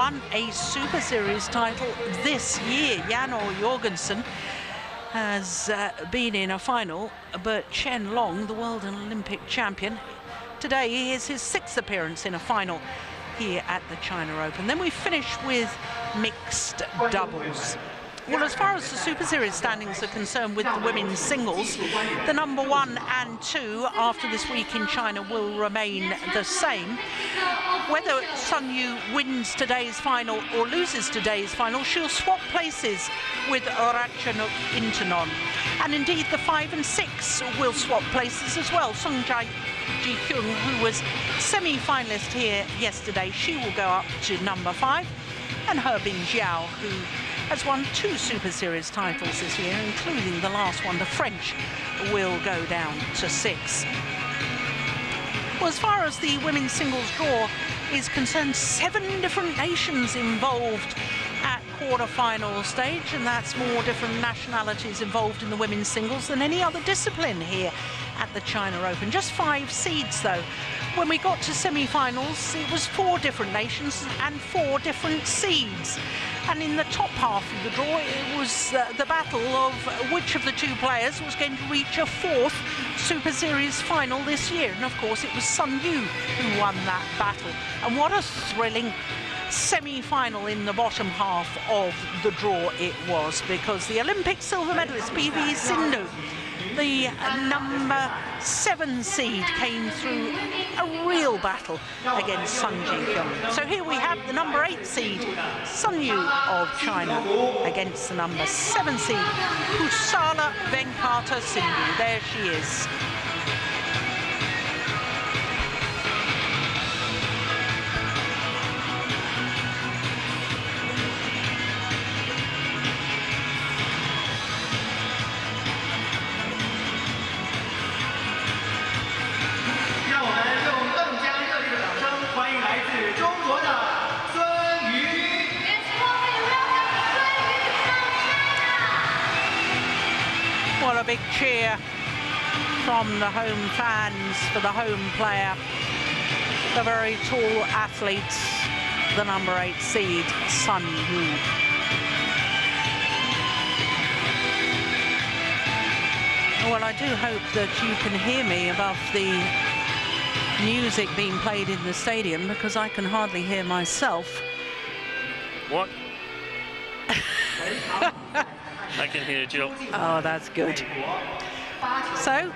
won a Super Series title this year. Jan Jorgensen has been in a final, but Chen Long, the world and Olympic champion, today is his 6th appearance in a final here at the China Open. Then we finish with mixed doubles. Well, as far as the Super Series standings are concerned with the women's singles, the number 1 and 2 after this week in China will remain the same. Whether Sun Yu wins today's final or loses today's final, she'll swap places with Ratchanok Intanon. And indeed, the 5 and 6 will swap places as well. Song Ji-hyun, who was semi-finalist here yesterday, she will go up to number 5. And Hebing Jiao, who has won 2 Super Series titles this year, including the last one, the French, will go down to 6. Well, as far as the women's singles draw is concerned, 7 different nations involved at quarter-final stage, and that's more different nationalities involved in the women's singles than any other discipline here at the China Open. Just 5 seeds, though. When we got to semi-finals, it was 4 different nations and 4 different seeds. And in the top half of the draw, it was the battle of which of the 2 players was going to reach a 4th Super Series final this year. And of course, it was Sun Yu who won that battle. And what a thrilling semi-final in the bottom half of the draw it was, because the Olympic silver medalist PV Sindhu, the number 7 seed, came through a real battle against Sung Ji-hyun. So here we have the number 8 seed, Sun Yu of China, against the number 7 seed, Pusarla Venkata Sindhu. There she is. What a big cheer from the home fans for the home player, the very tall athlete, the number 8 seed, Sun Yu. Well, I do hope that you can hear me above the music being played in the stadium, because I can hardly hear myself. What? I can hear Jill. Oh, that's good. So,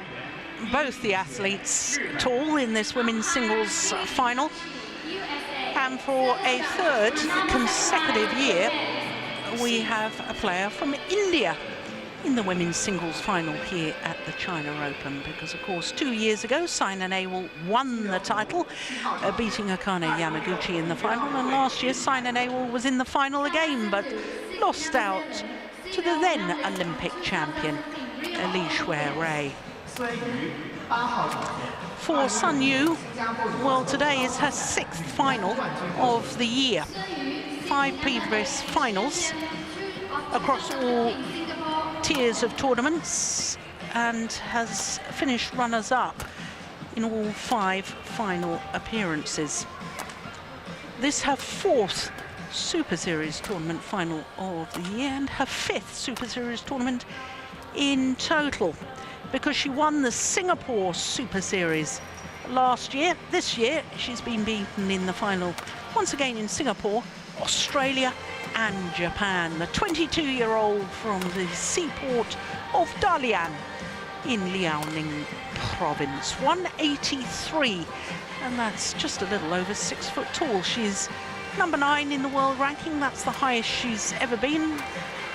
both the athletes tall in this women's singles final. And for a 3rd consecutive year, we have a player from India in the women's singles final here at the China Open, because of course 2 years ago Saina Nehwal won the title, beating Akane Yamaguchi in the final, and last year Saina Nehwal was in the final again but lost out to the then Olympic champion Li Shui-rui. For Sun Yu, well, today is her 6th final of the year. 5 previous finals across all tiers of tournaments, and has finished runners-up in all 5 final appearances. This her 4th Super Series tournament final of the year, and her 5th Super Series tournament in total, because she won the Singapore Super Series last year. This year she's been beaten in the final once again in Singapore, Australia and Japan. The 22-year-old from the seaport of Dalian in Liaoning province, 183, and that's just a little over 6 foot tall. She's number 9 in the world ranking. That's the highest she's ever been.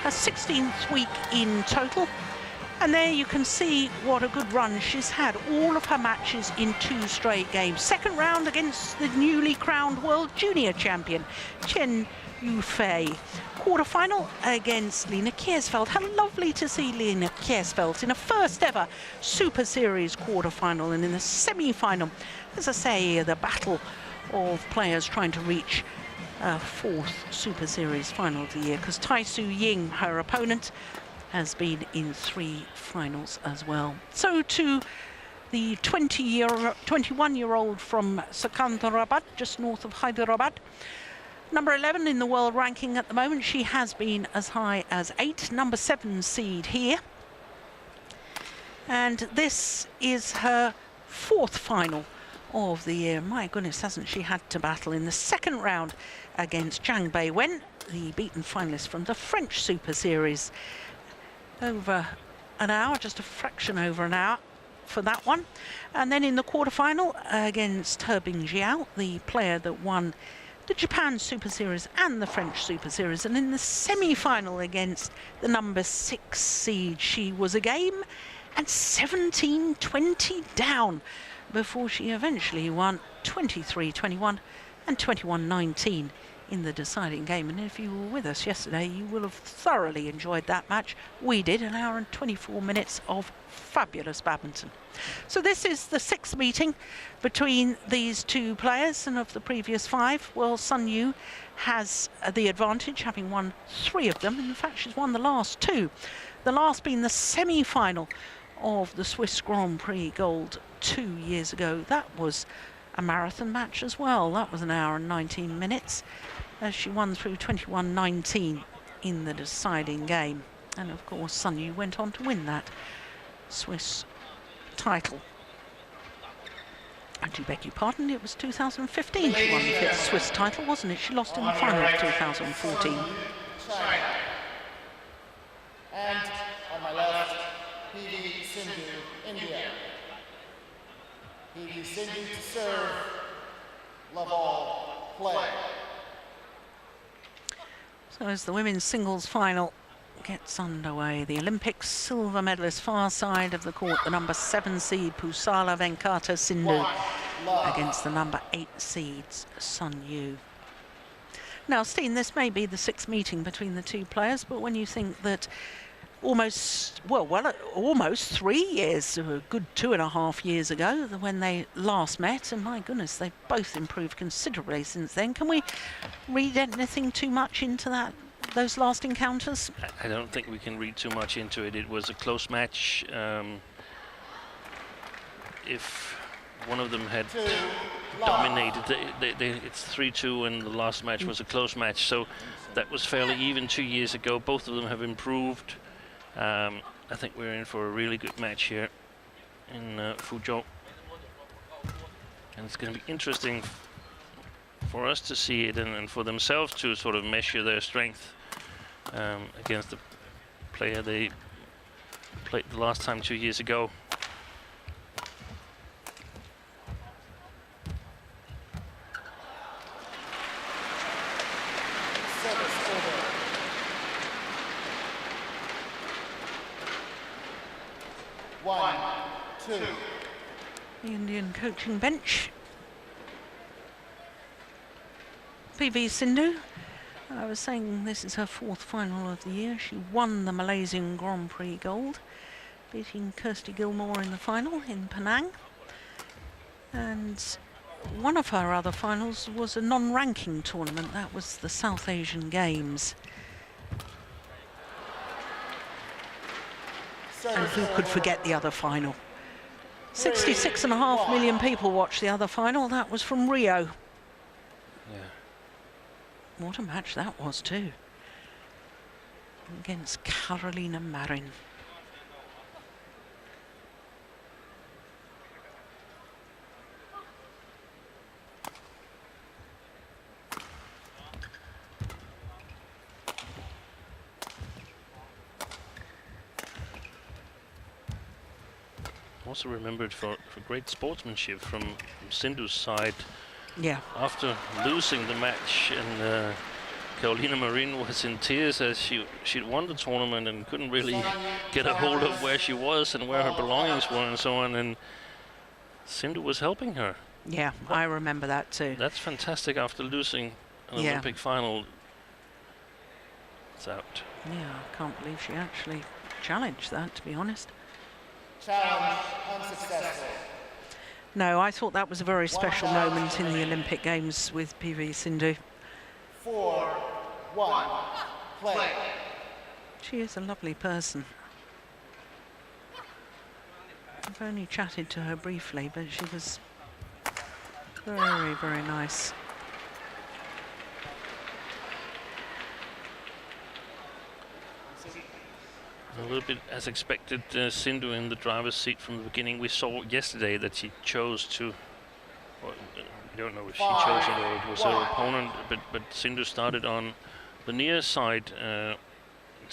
Her 16th week in total. And there you can see what a good run she's had. All of her matches in 2 straight games. 2nd round against the newly crowned world junior champion, Chen Yufei. Quarter-final against Lena Kiersfeld. How lovely to see Lena Kiersfeld in a 1st ever Super Series quarter-final, and in the semi-final, as I say, the battle of players trying to reach a 4th Super Series final of the year, because Tai Su Ying, her opponent, has been in 3 finals as well. So to the 21-year-old from Secunderabad, just north of Hyderabad, Number 11 in the world ranking at the moment. She has been as high as 8, number 7 seed here. And this is her 4th final of the year. My goodness, hasn't she had to battle in the second round against Zhang Beiwen, the beaten finalist from the French Super Series. Over an hour, just a fraction over an hour for that one. And then in the quarterfinal against He Bingjiao, the player that won the Japan Super Series and the French Super Series. And in the semi-final against the number 6 seed, she was a game and 17-20 down before she eventually won 23-21 and 21-19 in the deciding game. And if you were with us yesterday, you will have thoroughly enjoyed that match. We did, an hour and 24 minutes of fabulous badminton. So this is the 6th meeting between these two players, and of the previous 5, well, Sun Yu has the advantage, having won 3 of them. In fact, she's won the last 2. The last being the semi-final of the Swiss Grand Prix Gold 2 years ago. That was a marathon match as well. That was an hour and 19 minutes as she won through 21-19 in the deciding game. And of course, Sun Yu went on to win that Swiss title. I do beg your pardon, it was 2015 she won the 5th Swiss title, wasn't it? She lost in the final of 2014. And on my left, PV Sindhu, India. PV Sindhu to serve, love all, play. So as the women's singles final gets underway, the Olympic silver medalist far side of the court, the number 7 seed Pusarla Venkata Sindhu against the number 8 seeds Sun Yu. Now, Steen, this may be the 6th meeting between the two players, but when you think that almost 3 years, a good 2.5 years ago, when they last met, and my goodness, they've both improved considerably since then. Can we read anything too much into those last encounters? I don't think we can read too much into it. It was a close match. If one of them had dominated, it's 3-2, and the last match was a close match. So that was fairly even 2 years ago. Both of them have improved. I think we're in for a really good match here in Fuzhou. And it's going to be interesting for us to see it, and for themselves to sort of measure their strength against the player they played the last time 2 years ago. The Indian coaching bench. PV Sindhu, I was saying this is her 4th final of the year. She won the Malaysian Grand Prix Gold, beating Kirsty Gilmore in the final in Penang. And one of her other finals was a non-ranking tournament. That was the South Asian Games. And who could forget the other final? 66.5 million people watched the other final. That was from Rio. Yeah. What a match that was too. Against Carolina Marin. Also remembered for great sportsmanship from Sindhu's side. Yeah. After losing the match, and Carolina Marin was in tears as she'd won the tournament and couldn't really get a hold of where she was and where her belongings were and so on, and Sindhu was helping her. Yeah, I remember that too. That's fantastic after losing an Olympic final. It's out. Yeah, I can't believe she actually challenged that, to be honest. Challenge unsuccessful. No, I thought that was a very special moment in the Olympic Games with PV Sindhu. 4-1, play. She is a lovely person. I've only chatted to her briefly, but she was very, very nice. A little bit as expected, Sindhu in the driver's seat from the beginning. We saw yesterday that she chose to, well, we don't know if she chose it or it was her opponent, but Sindhu started on the near side to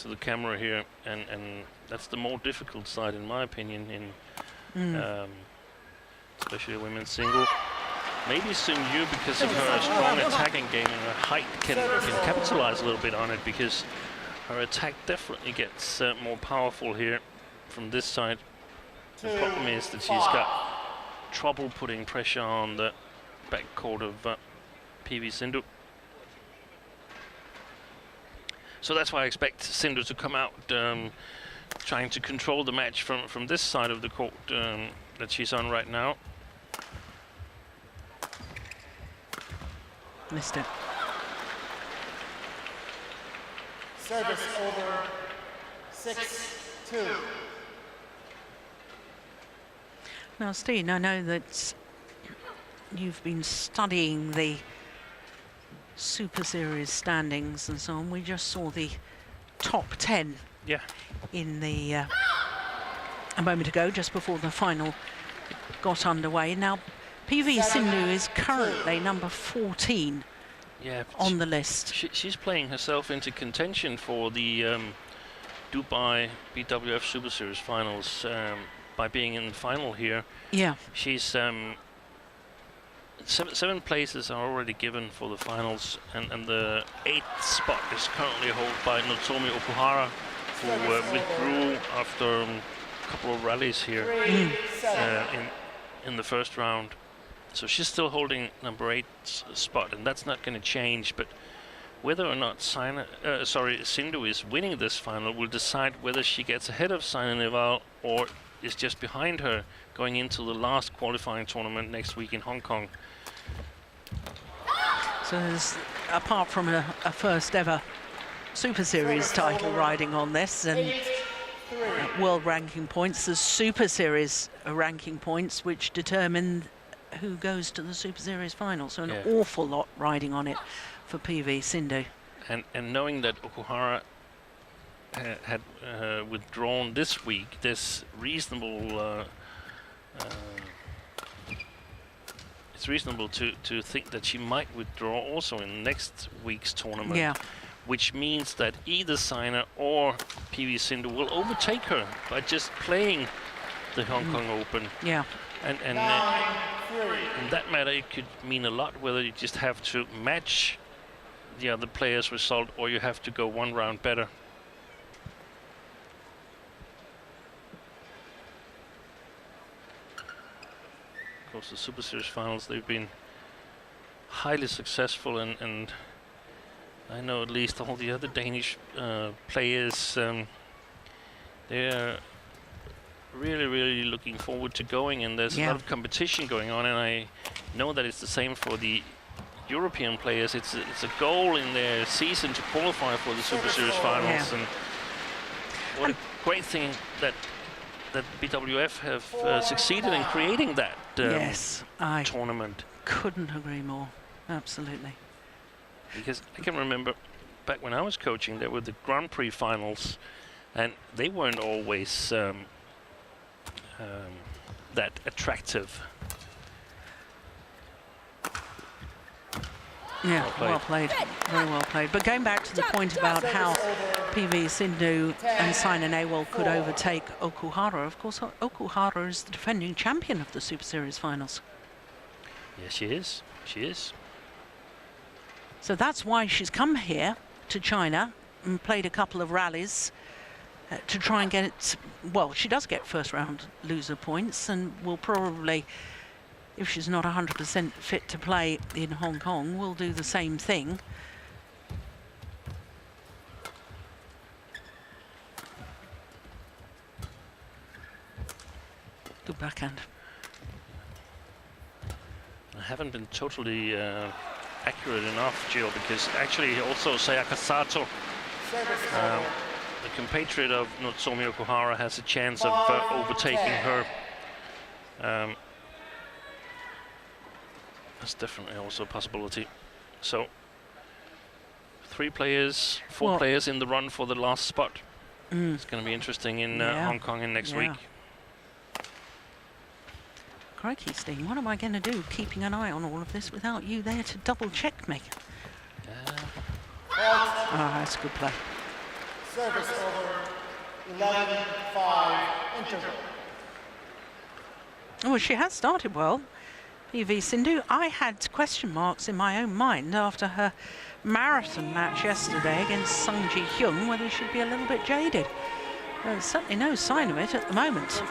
the camera here, and that's the more difficult side in my opinion, in especially women's single. Maybe Sindhu, because of her strong attacking game and her height, can capitalize a little bit on it, because her attack definitely gets more powerful here from this side. The problem is that she's got trouble putting pressure on the backcourt of PV Sindhu. So that's why I expect Sindhu to come out trying to control the match from this side of the court that she's on right now. Missed it. Service over 6-2. Now, Steen, I know that you've been studying the Super Series standings and so on. We just saw the top 10 in the a moment ago, just before the final got underway. Now, PV Sindhu is currently number 14 on the list. She's playing herself into contention for the Dubai BWF Super Series finals by being in the final here. Yeah. She's seven places are already given for the finals, and the 8th spot is currently held by Nozomi Okuhara, who withdrew after a couple of rallies here in the first round. So she's still holding number 8 spot, and that's not going to change. But whether or not Sindhu is winning this final will decide whether she gets ahead of Saina Nehwal or is just behind her going into the last qualifying tournament next week in Hong Kong. So there's, apart from a first ever Super Series title riding on this, and world ranking points, there's Super Series ranking points which determine who goes to the Super Series final. So an awful lot riding on it for PV Sindhu. And knowing that Okuhara had withdrawn this week, there's reasonable it's reasonable to think that she might withdraw also in next week's tournament. Yeah. Which means that either Saina or PV Sindhu will overtake her by just playing the Hong Kong Open. Yeah. And in that matter, it could mean a lot whether you just have to match the other player's result or you have to go one round better. Of course, the Super Series finals, they've been highly successful, and I know at least all the other Danish players, they're really looking forward to going, and there's a lot of competition going on, and I know that it's the same for the European players. It's a goal in their season to qualify for the Super Series finals, and what a great thing that BWF have succeeded in creating that tournament. Couldn't agree more. Absolutely. Because I can remember back when I was coaching, there were the Grand Prix finals, and they weren't always that attractive. Yeah, well played. Very well played. But going back to the point about how PV Sindhu and Saina Nehwal could overtake Okuhara, of course, Okuhara is the defending champion of the Super Series finals. Yes, she is. She is. So that's why she's come here to China and played a couple of rallies to try and get it. Well, she does get first round loser points, and will probably, if she's not 100% fit to play in Hong Kong, will do the same thing. Good backhand. I haven't been totally accurate enough, Jill, because actually also Sayaka Sato, the compatriot of Nozomi Okuhara, has a chance of overtaking her. That's definitely also a possibility. So, four players in the run for the last spot. It's going to be interesting in Hong Kong in next week. Crikey, Steve, what am I going to do keeping an eye on all of this without you there to double check me? That's a good play. Service over 11-5 interval. Oh, she has started well, PV Sindhu. I had question marks in my own mind after her marathon match yesterday against Sung Ji Hyung, whether she'd be a little bit jaded. There's certainly no sign of it at the moment.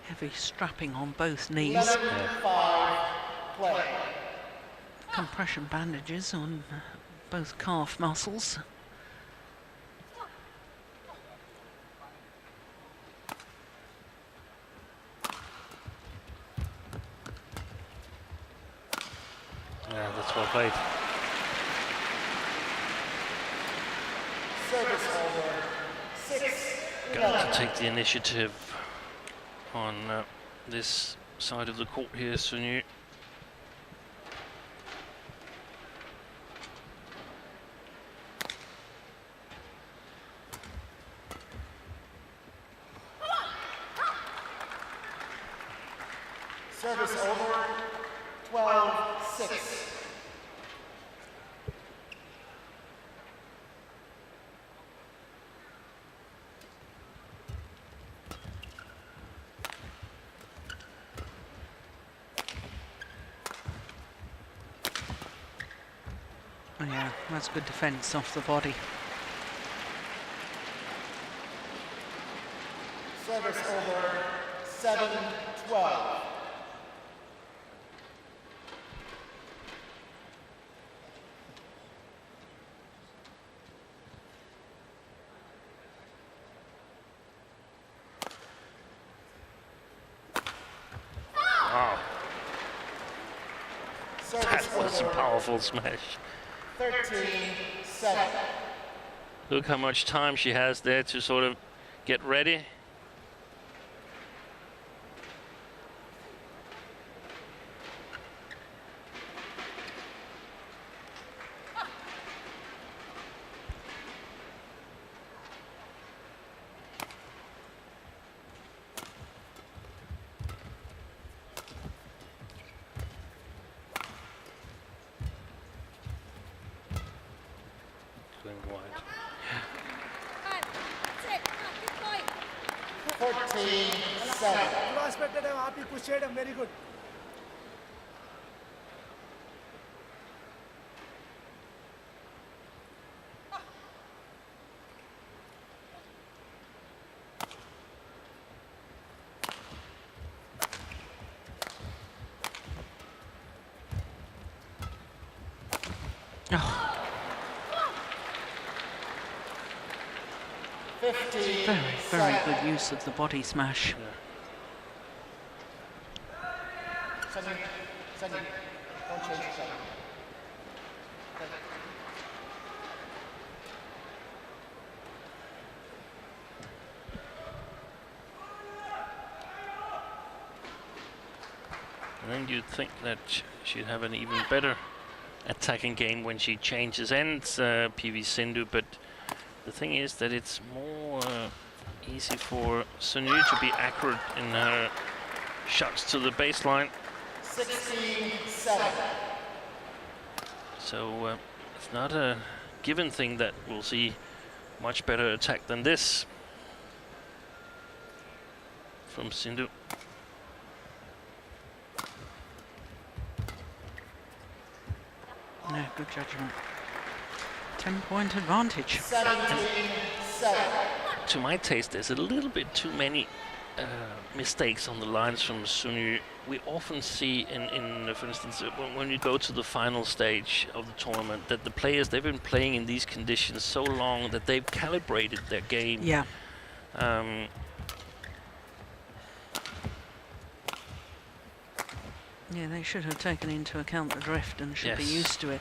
Heavy strapping on both knees. Compression bandages on both calf muscles. Yeah, that's well played. Service over 6-11. Got to take the initiative on this side of the court here, Sunyu. Service over 12-6. Oh yeah, that's good defence off the body. Service over 7-12. Wow, Service that was a over powerful smash. 13-7. Look how much time she has there to sort of get ready. Going wide. 14-7. You expected him, happy pushed him, very good. Oh, 15-7. very good use of the body smash. Sunny, don't change the setting. And you'd think that she'd have an even better attacking game when she changes ends, PV Sindhu, but the thing is that it's more easy for Sunyu to be accurate in her shots to the baseline. 16-7. So it's not a given thing that we'll see much better attack than this from Sindhu. Yeah, good judgment. 10-point advantage. 17-7. To my taste, there's a little bit too many mistakes on the lines from Sunyu we often see for instance, when you go to the final stage of the tournament, that the players, they've been playing in these conditions so long that they've calibrated their game. Yeah. Yeah, they should have taken into account the drift and should be used to it.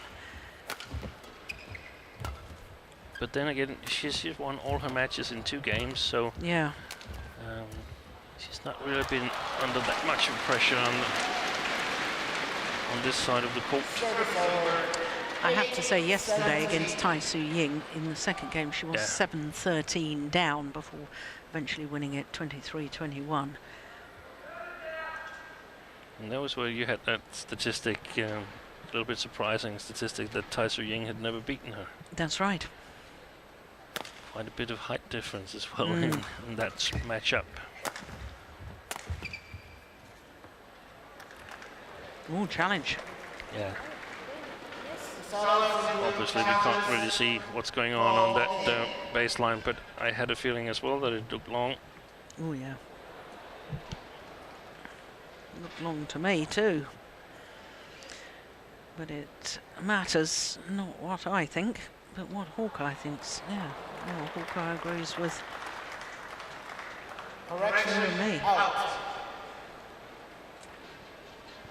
But then again, she's won all her matches in 2 games, so yeah. She's not really been under that much of pressure on this side of the court. I have to say, yesterday against Tai Su Ying, in the second game, she was 7-13 down before eventually winning it 23-21. And that was where you had that statistic, a little bit surprising statistic, that Tai Su Ying had never beaten her. That's right. Quite a bit of height difference as well in that matchup. Oh, challenge. Yeah. Obviously, we can't really see what's going on that baseline, but I had a feeling as well that it looked long. Oh, yeah. Looked long to me, too. But it matters not what I think, but what Hawkeye thinks. Yeah. Well, Hawkeye agrees with me.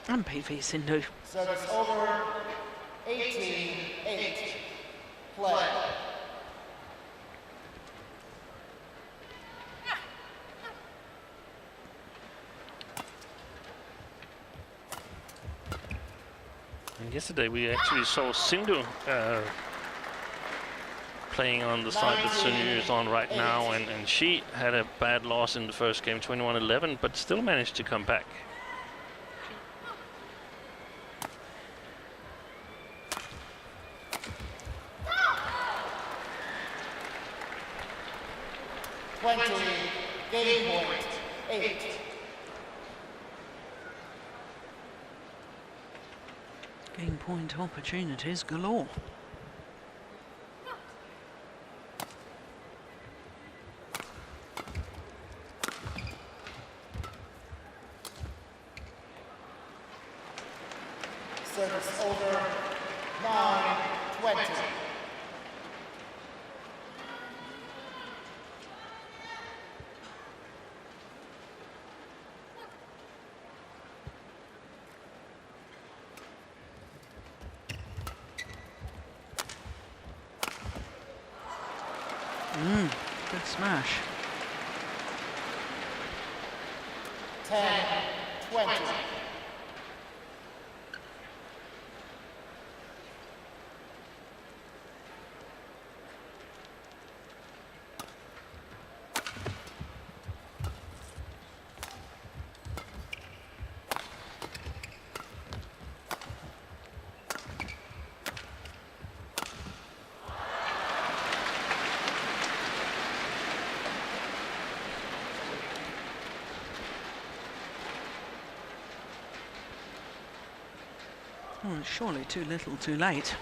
And PV Sindhu. Service over. 18-8. Play. And yesterday we actually saw Sindhu playing on the side that Sun Yu is on right now, and she had a bad loss in the first game, 21-11, but still managed to come back. Game point, 8. Game point opportunities galore. Service over. 9-20. Good smash. 10-20. Well, surely too little, too late.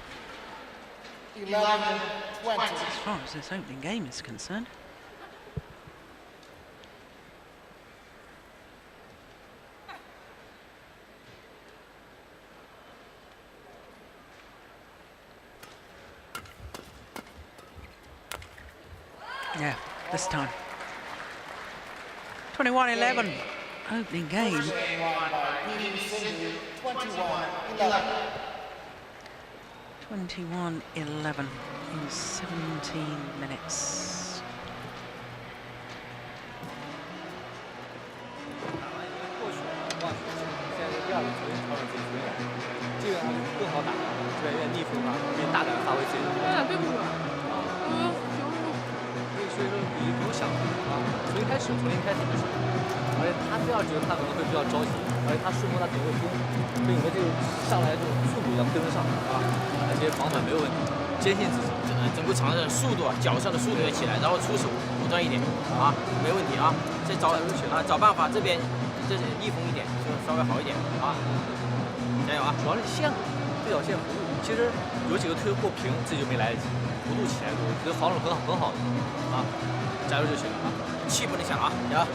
11-20. As far as this opening game is concerned. Yeah, this time. 21-11. Opening game. 21-11 in 17 minutes.整个场的速度啊，脚上的速度要起来，然后出手果断一点啊，没问题啊。再找办法，这边逆风一点，就稍微好一点啊。加油啊！主要是线这条线弧度，其实有几个推过平，自己就没来得及，弧度起来多，这防守很好的啊，加油就行了啊，气不能小啊，加油！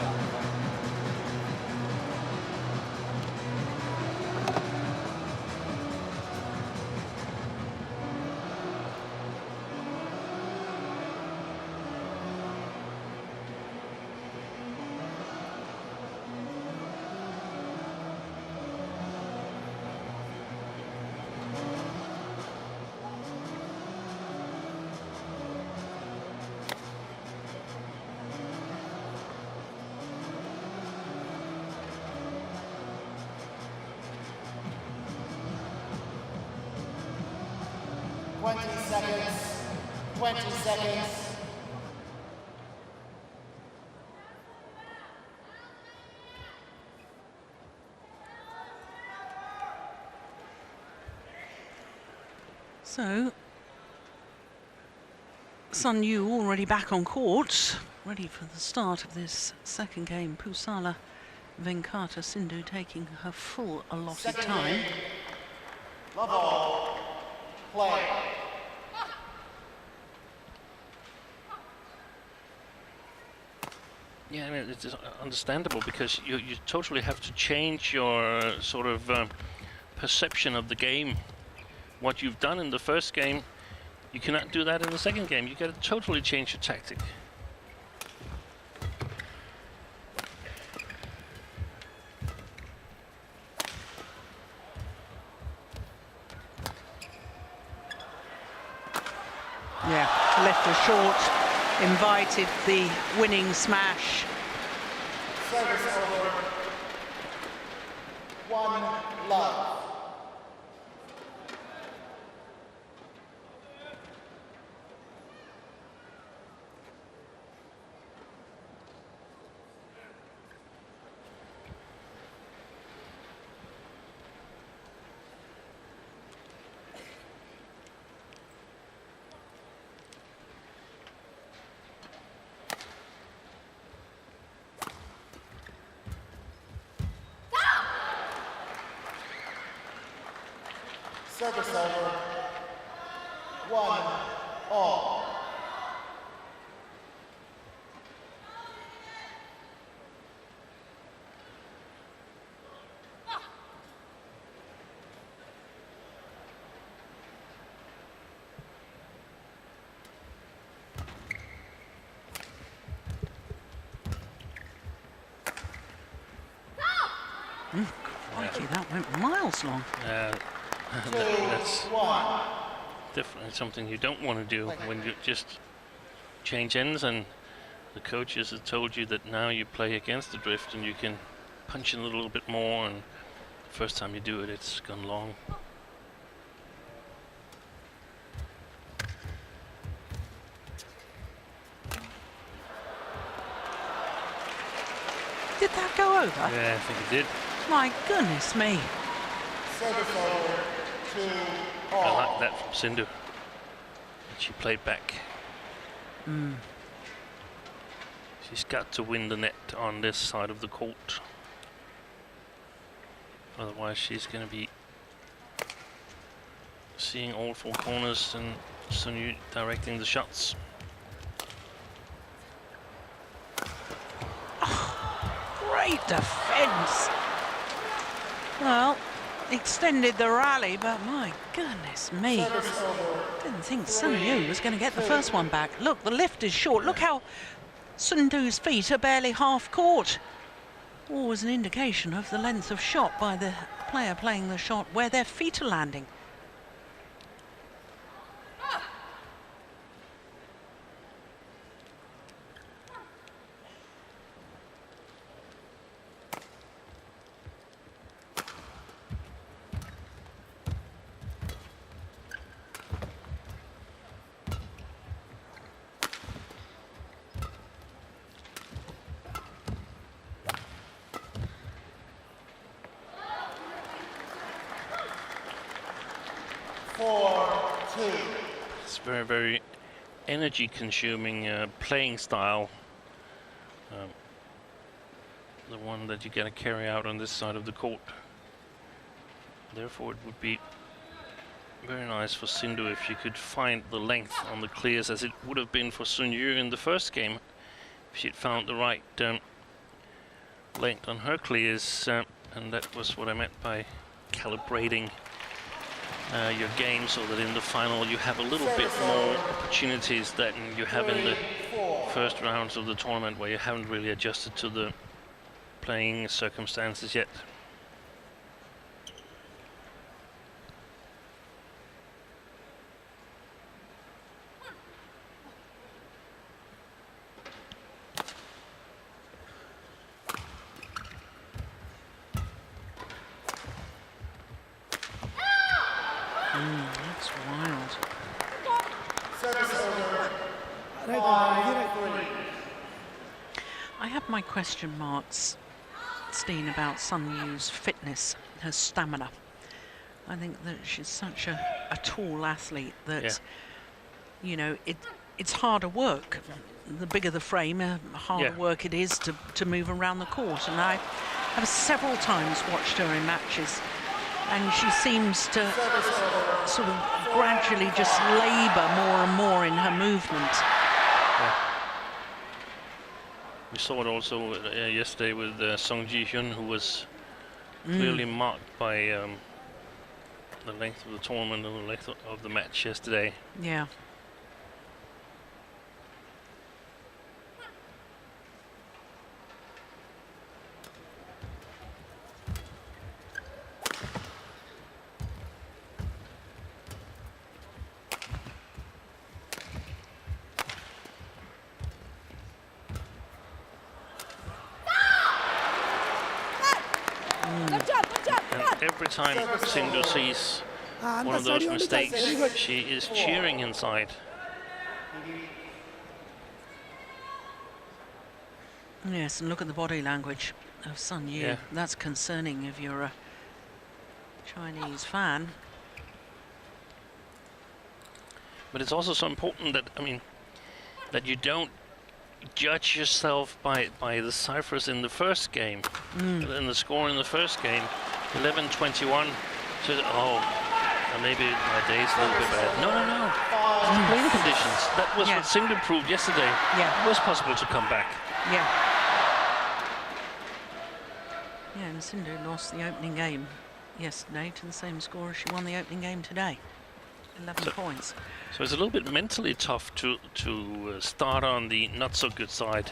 20 seconds. 20 seconds. So, Sun Yu already back on court, ready for the start of this second game. Pusarla Venkata Sindhu taking her full allotted time. Love all. Play. Yeah, I mean, it's understandable because you totally have to change your sort of perception of the game. What you've done in the first game, you cannot do that in the second game. You got to totally change your tactic. Yeah, left her short, invited the winning smash. Service over. 1 love. Service over. 1 all. Crikey, that went miles long. That's definitely something you don't want to do when you just change ends, and the coaches have told you that now you play against the drift and you can punch in a little bit more, and the first time you do it, it's gone long. Did that go over? Yeah, I think it did. My goodness me. Service over. 2 all. I like that from Sindhu. She played back. She's got to win the net on this side of the court. Otherwise she's going to be seeing all 4 corners and Sun Yu directing the shots. Great defence. Well, extended the rally, but my goodness me. Didn't think Sun Yu was going to get the first one back. Look, the lift is short. Look how Sindhu's feet are barely half court. Always an indication of the length of shot by the player playing the shot where their feet are landing. It's very, very energy consuming playing style. The one that you got to carry out on this side of the court. Therefore it would be very nice for Sindhu if she could find the length on the clears, as it would have been for Sun Yu in the first game, if she'd found the right length on her clears, and that was what I meant by calibrating your game so that in the final you have a little bit more opportunities than you have in the first rounds of the tournament, where you haven't really adjusted to the playing circumstances yet. That's wild. I have my question marks, Steen, about Sun Yu's fitness, her stamina. I think that she's such a tall athlete that, you know, it's harder work. The bigger the frame, harder work it is to move around the court. And I have several times watched her in matches, and she seems to sort of gradually just labour more and more in her movement. We saw it also yesterday with Song Ji-hyun, who was clearly marked by the length of the tournament and the length of the match yesterday. Yeah. Every time Sindhu sees one of those mistakes, she is cheering inside. Yes, and look at the body language of Sun Yu. Yeah. That's concerning if you're a Chinese fan. But it's also so important that, I mean, that you don't judge yourself by the ciphers in the first game, and the score in the first game, 11-21. So, maybe my day's a little bit bad. No. It's the playing conditions. That was what Sindhu proved yesterday. Yeah. It was possible to come back. Yeah. Yeah, and Sindhu lost the opening game yesterday to the same score as she won the opening game today. 11 points. So it's a little bit mentally tough to start on the not so good side.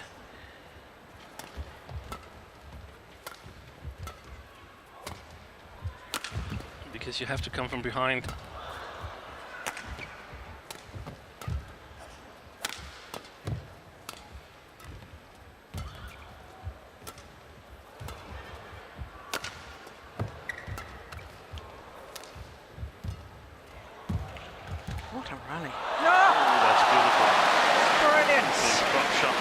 Because you have to come from behind. What a rally. That's beautiful. Brilliant. Drop shot.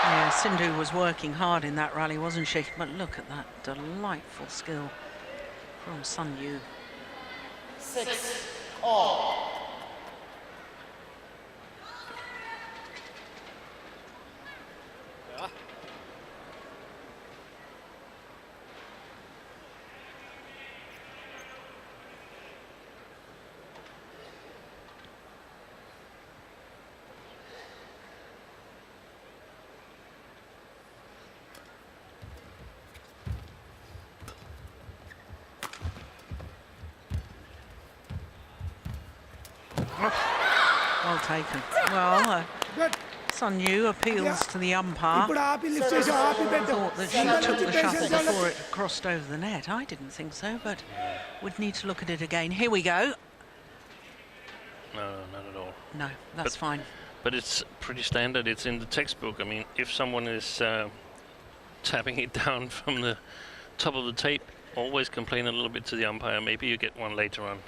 Yeah, Sindhu was working hard in that rally, wasn't she? But look at that delightful skill from Sun Yu. 6-all. Well taken. Well, Sun Yu appeals to the umpire. Thought that she took the shuttle before it crossed over the net. I didn't think so, but would need to look at it again. Here we go. No, not at all. No, that's fine. But it's pretty standard. It's in the textbook. I mean, if someone is tapping it down from the top of the tape, always complain a little bit to the umpire. Maybe you get one later on.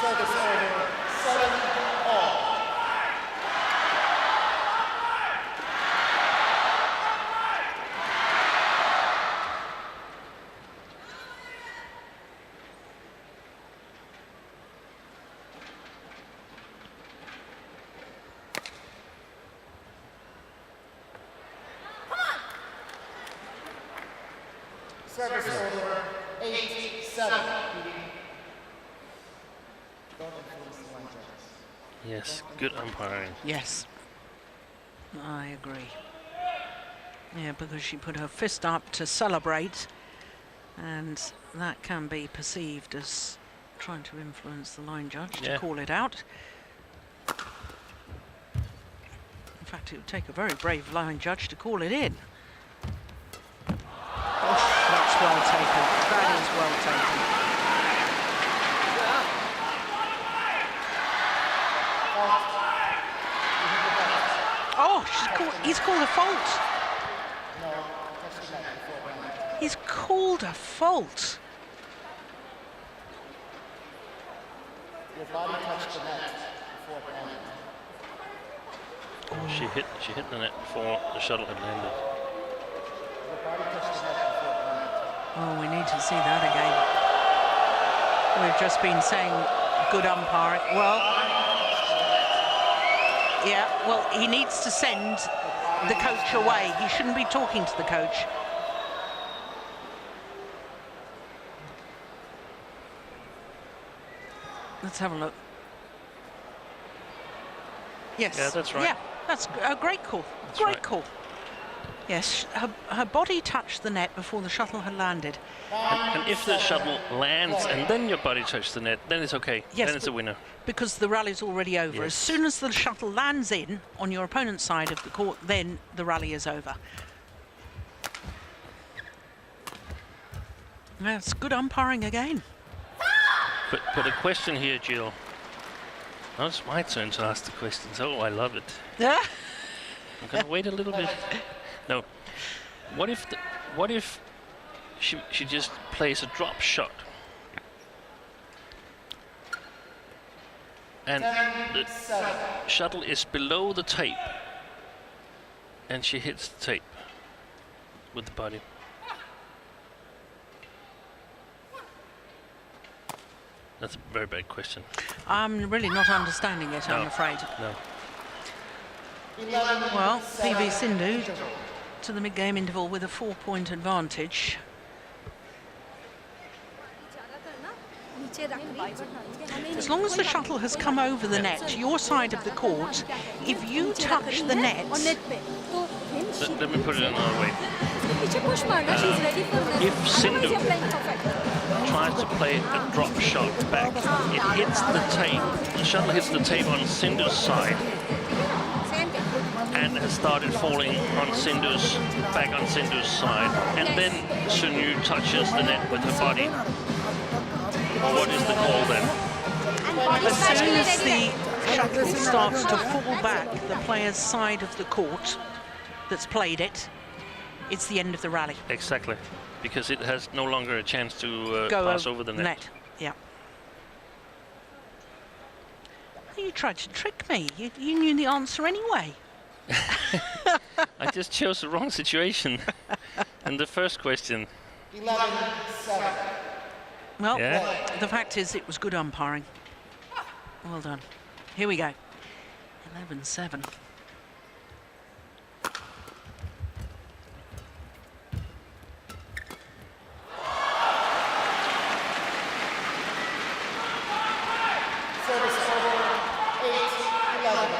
Service over 7-all. Service over 8-7. Yes, good umpiring. Yes, I agree. Yeah, because she put her fist up to celebrate, and that can be perceived as trying to influence the line judge to call it out. In fact, it would take a very brave line judge to call it in. Oh, that's well taken. That is well taken. Oh, he's called a fault. He's called a fault. Your body touched the net before landing. She hit the net before the shuttle had landed. Your body touched the net before landing. Oh, we need to see that again. We've just been saying good umpiring. Well, yeah, well, he needs to send the coach away. He shouldn't be talking to the coach. Let's have a look. Yes. Yeah, that's right. Yeah, that's a great call. That's Great right. call. Yes, her body touched the net before the shuttle had landed. And if the shuttle lands and then your body touches the net, then it's okay. Yes, then it's a winner. Because the rally's already over. Yes. As soon as the shuttle lands in on your opponent's side of the court, then the rally is over. That's good umpiring again. But a question here, Jill. Now it's my turn to ask the questions. Oh, I love it. Yeah. I'm gonna wait a little bit. No. What if she just plays a drop shot and the shuttle is below the tape and she hits the tape with the body? That's a very bad question. I'm really not understanding it, I'm No. afraid. No. Well, PV Sindhu to the mid-game interval with a 4-point advantage. As long as the shuttle has come over the net to your side of the court, if you touch the net, Let me put it another way. If Sindhu tries to play a drop shot back, it hits the tape, the shuttle hits the tape on Sindhu's side and has started falling on back on Sindhu's side, and then Sindhu touches the net with her body. What is the call then? as soon as the shuttle starts to fall back the player's side of the court that's played it, it's the end of the rally. Exactly, because it has no longer a chance to Go pass over the net. Yeah. You tried to trick me. You knew the answer anyway. I just chose the wrong situation. And the first question. 11-7. Well, Yeah. the fact is it was good umpiring. Well done. Here we go. 11-7. Service over 8-11.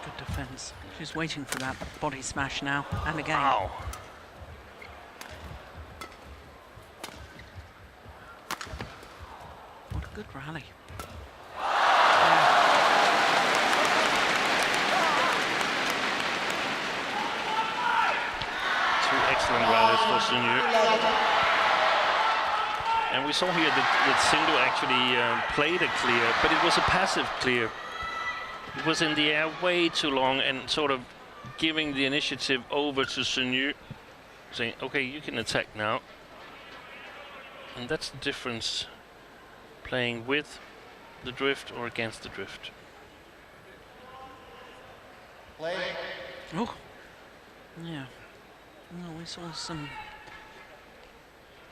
Good defence. She's waiting for that body smash now, and again. Wow. What a good rally. Two excellent rallies for Sindhu. And we saw here that Sindhu actually played a clear, but it was a passive clear. It was in the air way too long and sort of giving the initiative over to Sindhu, saying, okay, you can attack now. And that's the difference, playing with the drift or against the drift. Play. Oh, yeah. Well, we saw some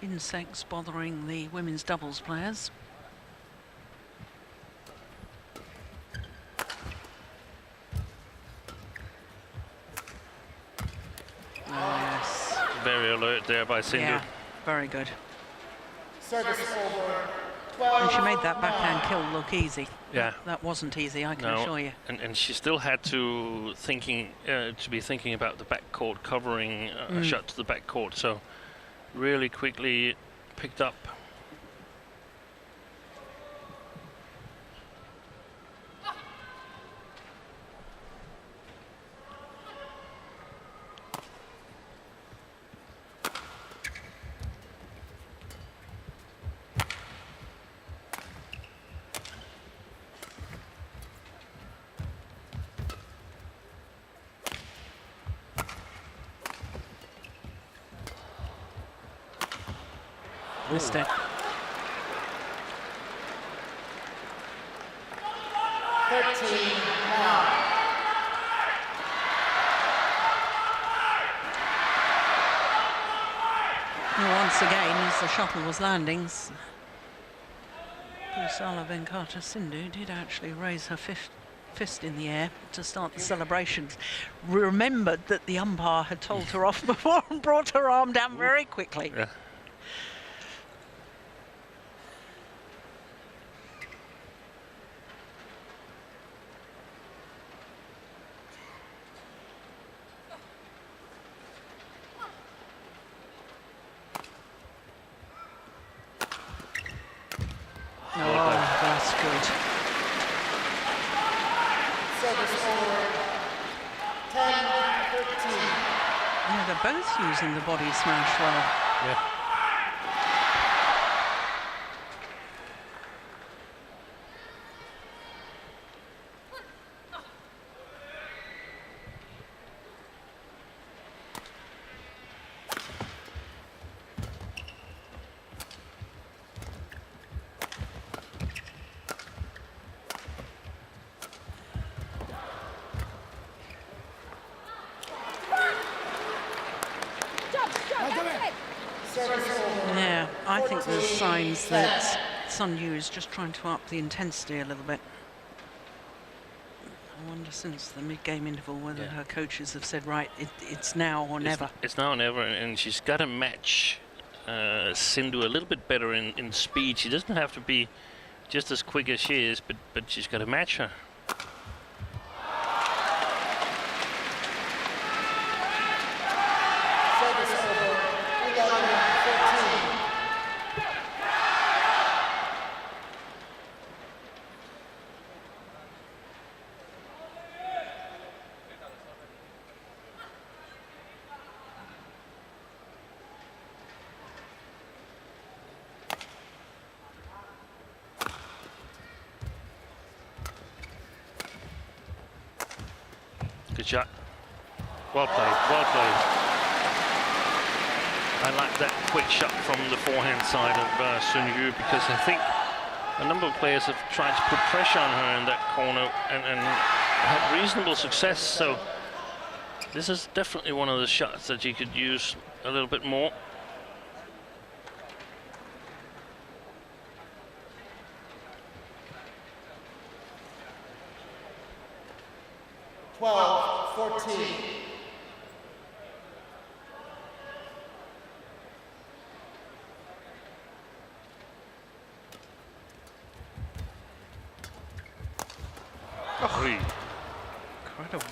insects bothering the women's doubles players. Oh, yes. Very alert there by Sindhu. Yeah, very good. Service over And she made that backhand kill look easy. Yeah. That wasn't easy, I can assure you. And she still had to be thinking about the back court, covering a shot to the back court. So really quickly picked up. Missed it. 13-9. Once again, as the shuttle was landing, Pusarla Venkata Sindhu did actually raise her fist in the air to start the celebrations. Remembered that the umpire had told her off before and brought her arm down very quickly. Yeah. Oh, that's good. Service over 10-13. Yeah, they're both using the body smash well. Yeah. Yeah, I think there's signs that Sun Yu is just trying to up the intensity a little bit. I wonder since the mid-game interval whether her coaches have said, right, it's now or never. It's now or never, and she's got to match Sindhu a little bit better in speed. She doesn't have to be just as quick as she is, but she's got to match her. Service over 11-13. Good shot. Well played, well played. I like that quick shot from the forehand side of Sun Yu, because I think a number of players have tried to put pressure on her in that corner and had reasonable success. So this is definitely one of the shots that you could use a little bit more. Twelve, 14. Oh, Incredible.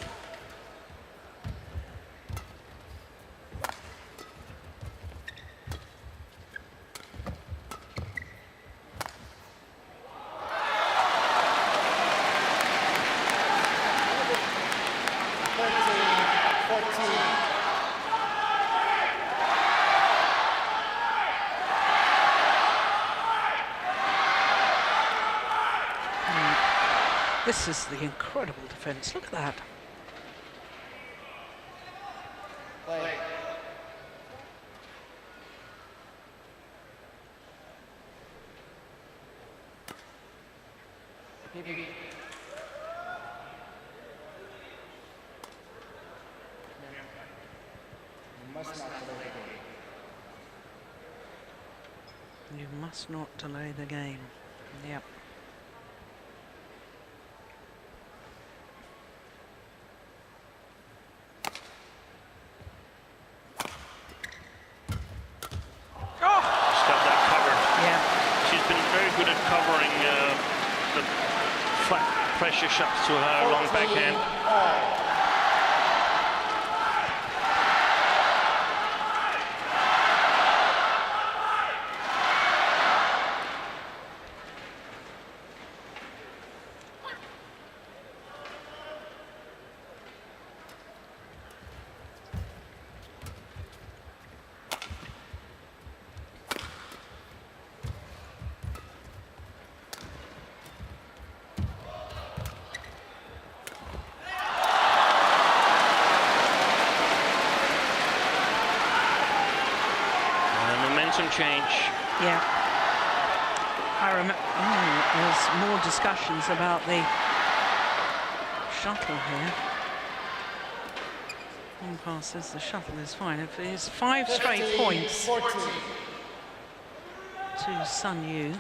This is the incredible defense. Look at that. Play. You must not delay the game. Yep. she's got that covered. Yeah. She's been very good at covering the flat pressure shots to her long backhand. Change. Yeah. I remember there's more discussions about the shuttle here. Umpire says the shuttle is fine. If it's 5 straight points to Sun Yu.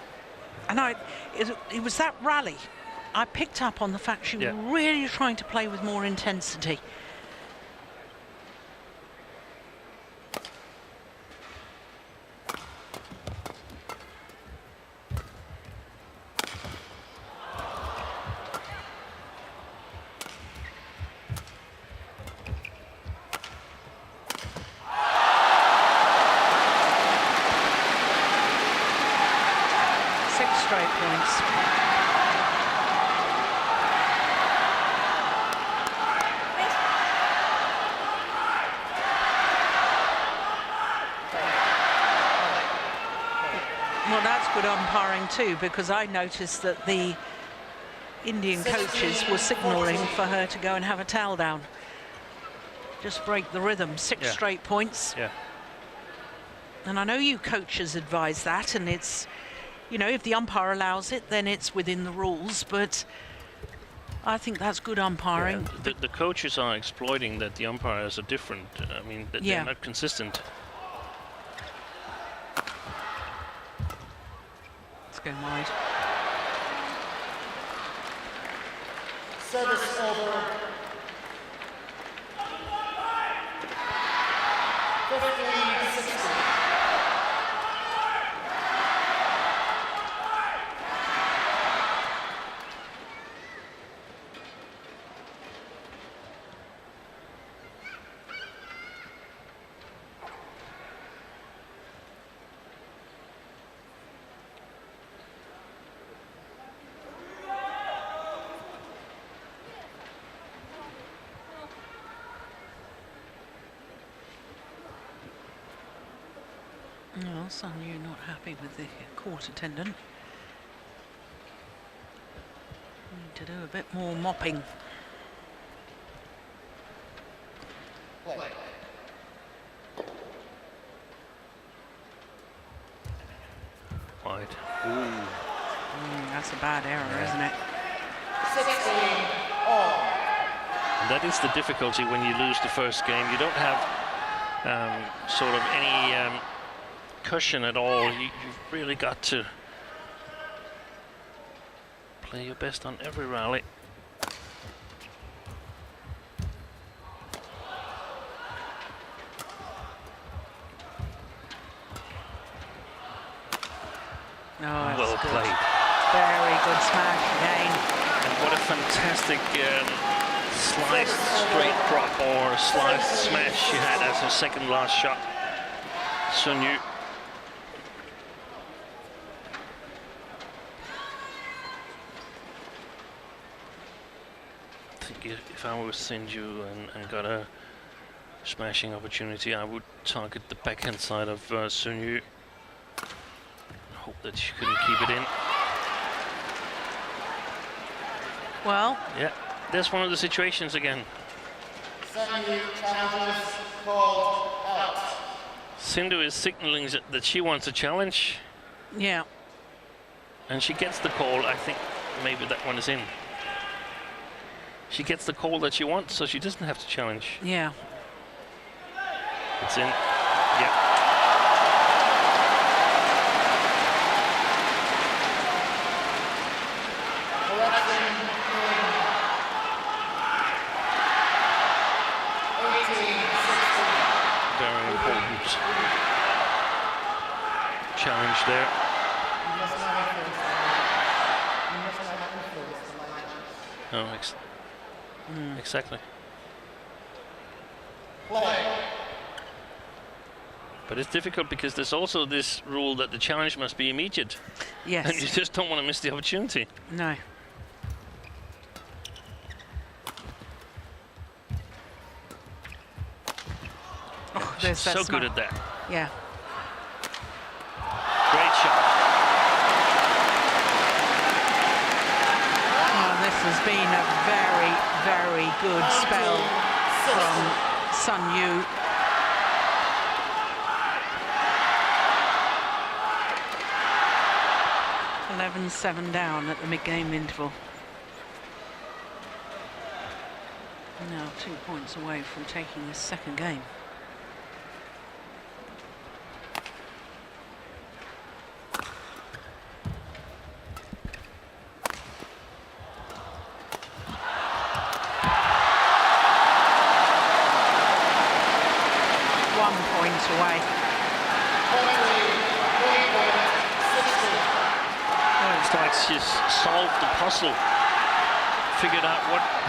And it was that rally. I picked up on the fact she was really trying to play with more intensity. Well, that's good umpiring too, because I noticed that the Indian coaches were signalling for her to go and have a towel down. Just break the rhythm. 6 straight points. Yeah. And I know you coaches advise that, and it's, you know, if the umpire allows it, then it's within the rules, but I think that's good umpiring. Yeah. The coaches are exploiting that the umpires are different. I mean, that they're not consistent. Going wide. Service over. 15-16. Well, Sun Yu not happy with the court attendant. Need to do a bit more mopping. Play. Wide. That's a bad error, isn't it? 16 all. And that is the difficulty when you lose the first game. You don't have sort of any cushion at all. You've really got to play your best on every rally. Oh, well played. Very good smash again. And what a fantastic sliced straight drop or sliced smash she had as her second last shot. Sun Yu. I think if I was Sindhu and got a smashing opportunity, I would target the backhand side of Sun Yu. Hope that she couldn't keep it in. Well, yeah, that's one of the situations again. Sindhu challenges called out. Sindhu is signaling that she wants a challenge. Yeah. And she gets the call. I think maybe that one is in. She gets the call that she wants, so she doesn't have to challenge. Yeah. It's in. Yeah. Very important challenge there. No, exactly. Play. But it's difficult because there's also this rule that the challenge must be immediate. Yes. And you just don't want to miss the opportunity. No. Oh, She's so good at that. Yeah. Great shot. Oh, this has been a very, very good spell from Sun Yu. (11-7) down at the mid-game interval. Now 2 points away from taking this second game. Away. Well, it's like she's solved the puzzle, figured out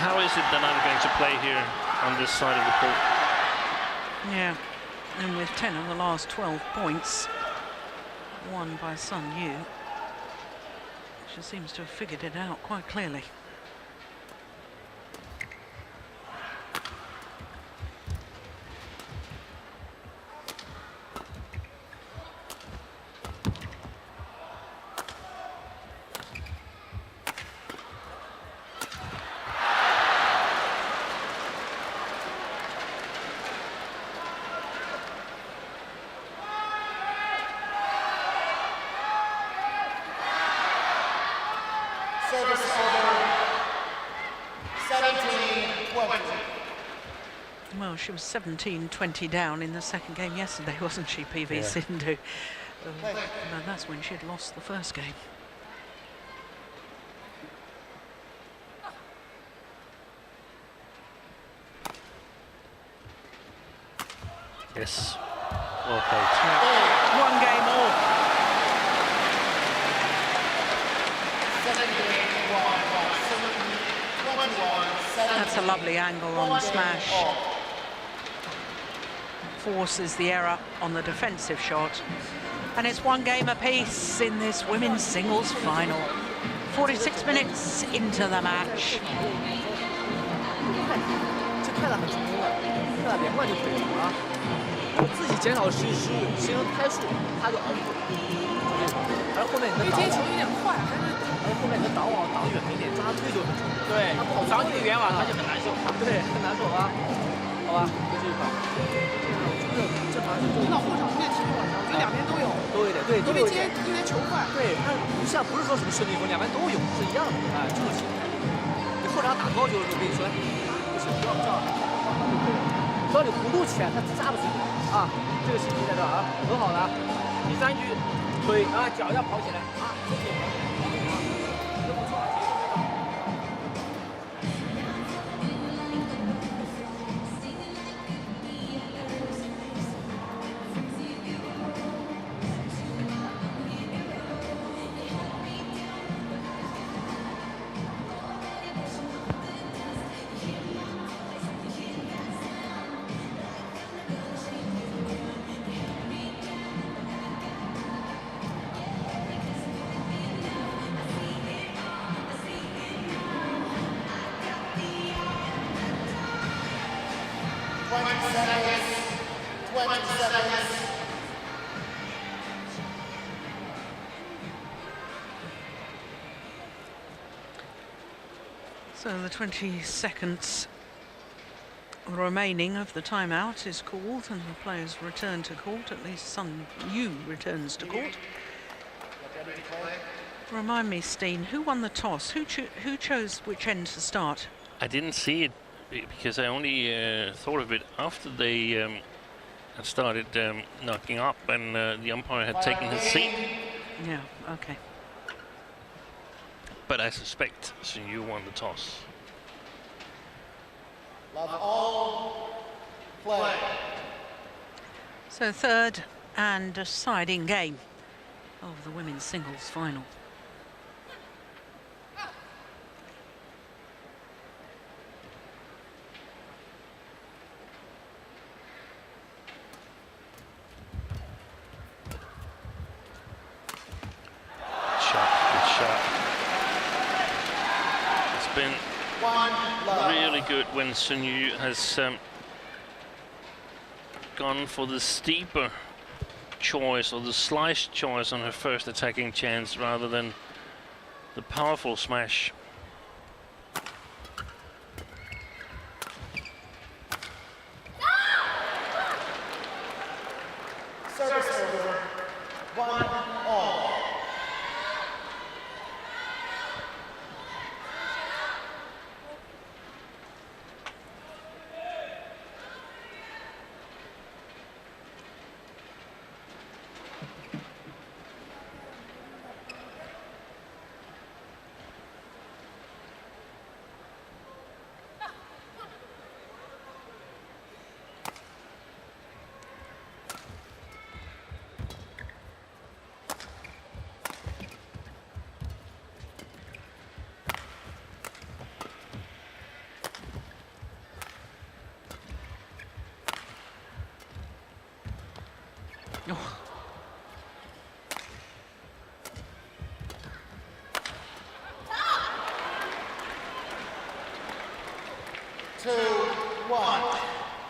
how is it that I'm going to play here on this side of the court. Yeah, and with 10 of the last 12 points won by Sun Yu, she seems to have figured it out quite clearly. Service over 17-20. Well, she was 17-20 down in the second game yesterday, wasn't she, PV Sindhu? But that's when she had lost the first game. Yes, well played. Yeah. One game all. That's a lovely angle on the smash. Forces the error on the defensive shot. And it's one game apiece in this women's singles final. 46 minutes into the match. 这看得很成功了，看得连贯就可以了啊。我自己减少失误，形成拍数，他就熬不住。而后面你的接球有点快，而后面你的挡网挡远一点，抓推就很重。对，他跑上去远网他就很难受。对，很难受啊。好吧，就这一块。这好像是领导后场有点体育往上，我觉得两边都有。都有点，对，都有点。因为球快。对，他不像不是说什么顺逆风，两边都有，是一样的。哎，就是心态。你后场打高球的时候，跟你说，不行，不要这样，只要你弧度起来，他扎不死你啊。这个信息在这儿啊，很好的。第三局，腿啊，脚要跑起来啊，身体跑起来。 So the 20 seconds remaining of the timeout is called and the players return to court, at least Sun Yu returns to court. Remind me, Steen, who won the toss? Who chose which end to start? I didn't see it because I only thought of it after they had started knocking up and the umpire had taken his seat. Yeah, okay. But I suspect Sun Yu won the toss. Love all. Play. So third and deciding game of the women's singles final. been really good when Sun Yu has gone for the steeper choice or the slice choice on her first attacking chance rather than the powerful smash. Service order, 1-all. Oh.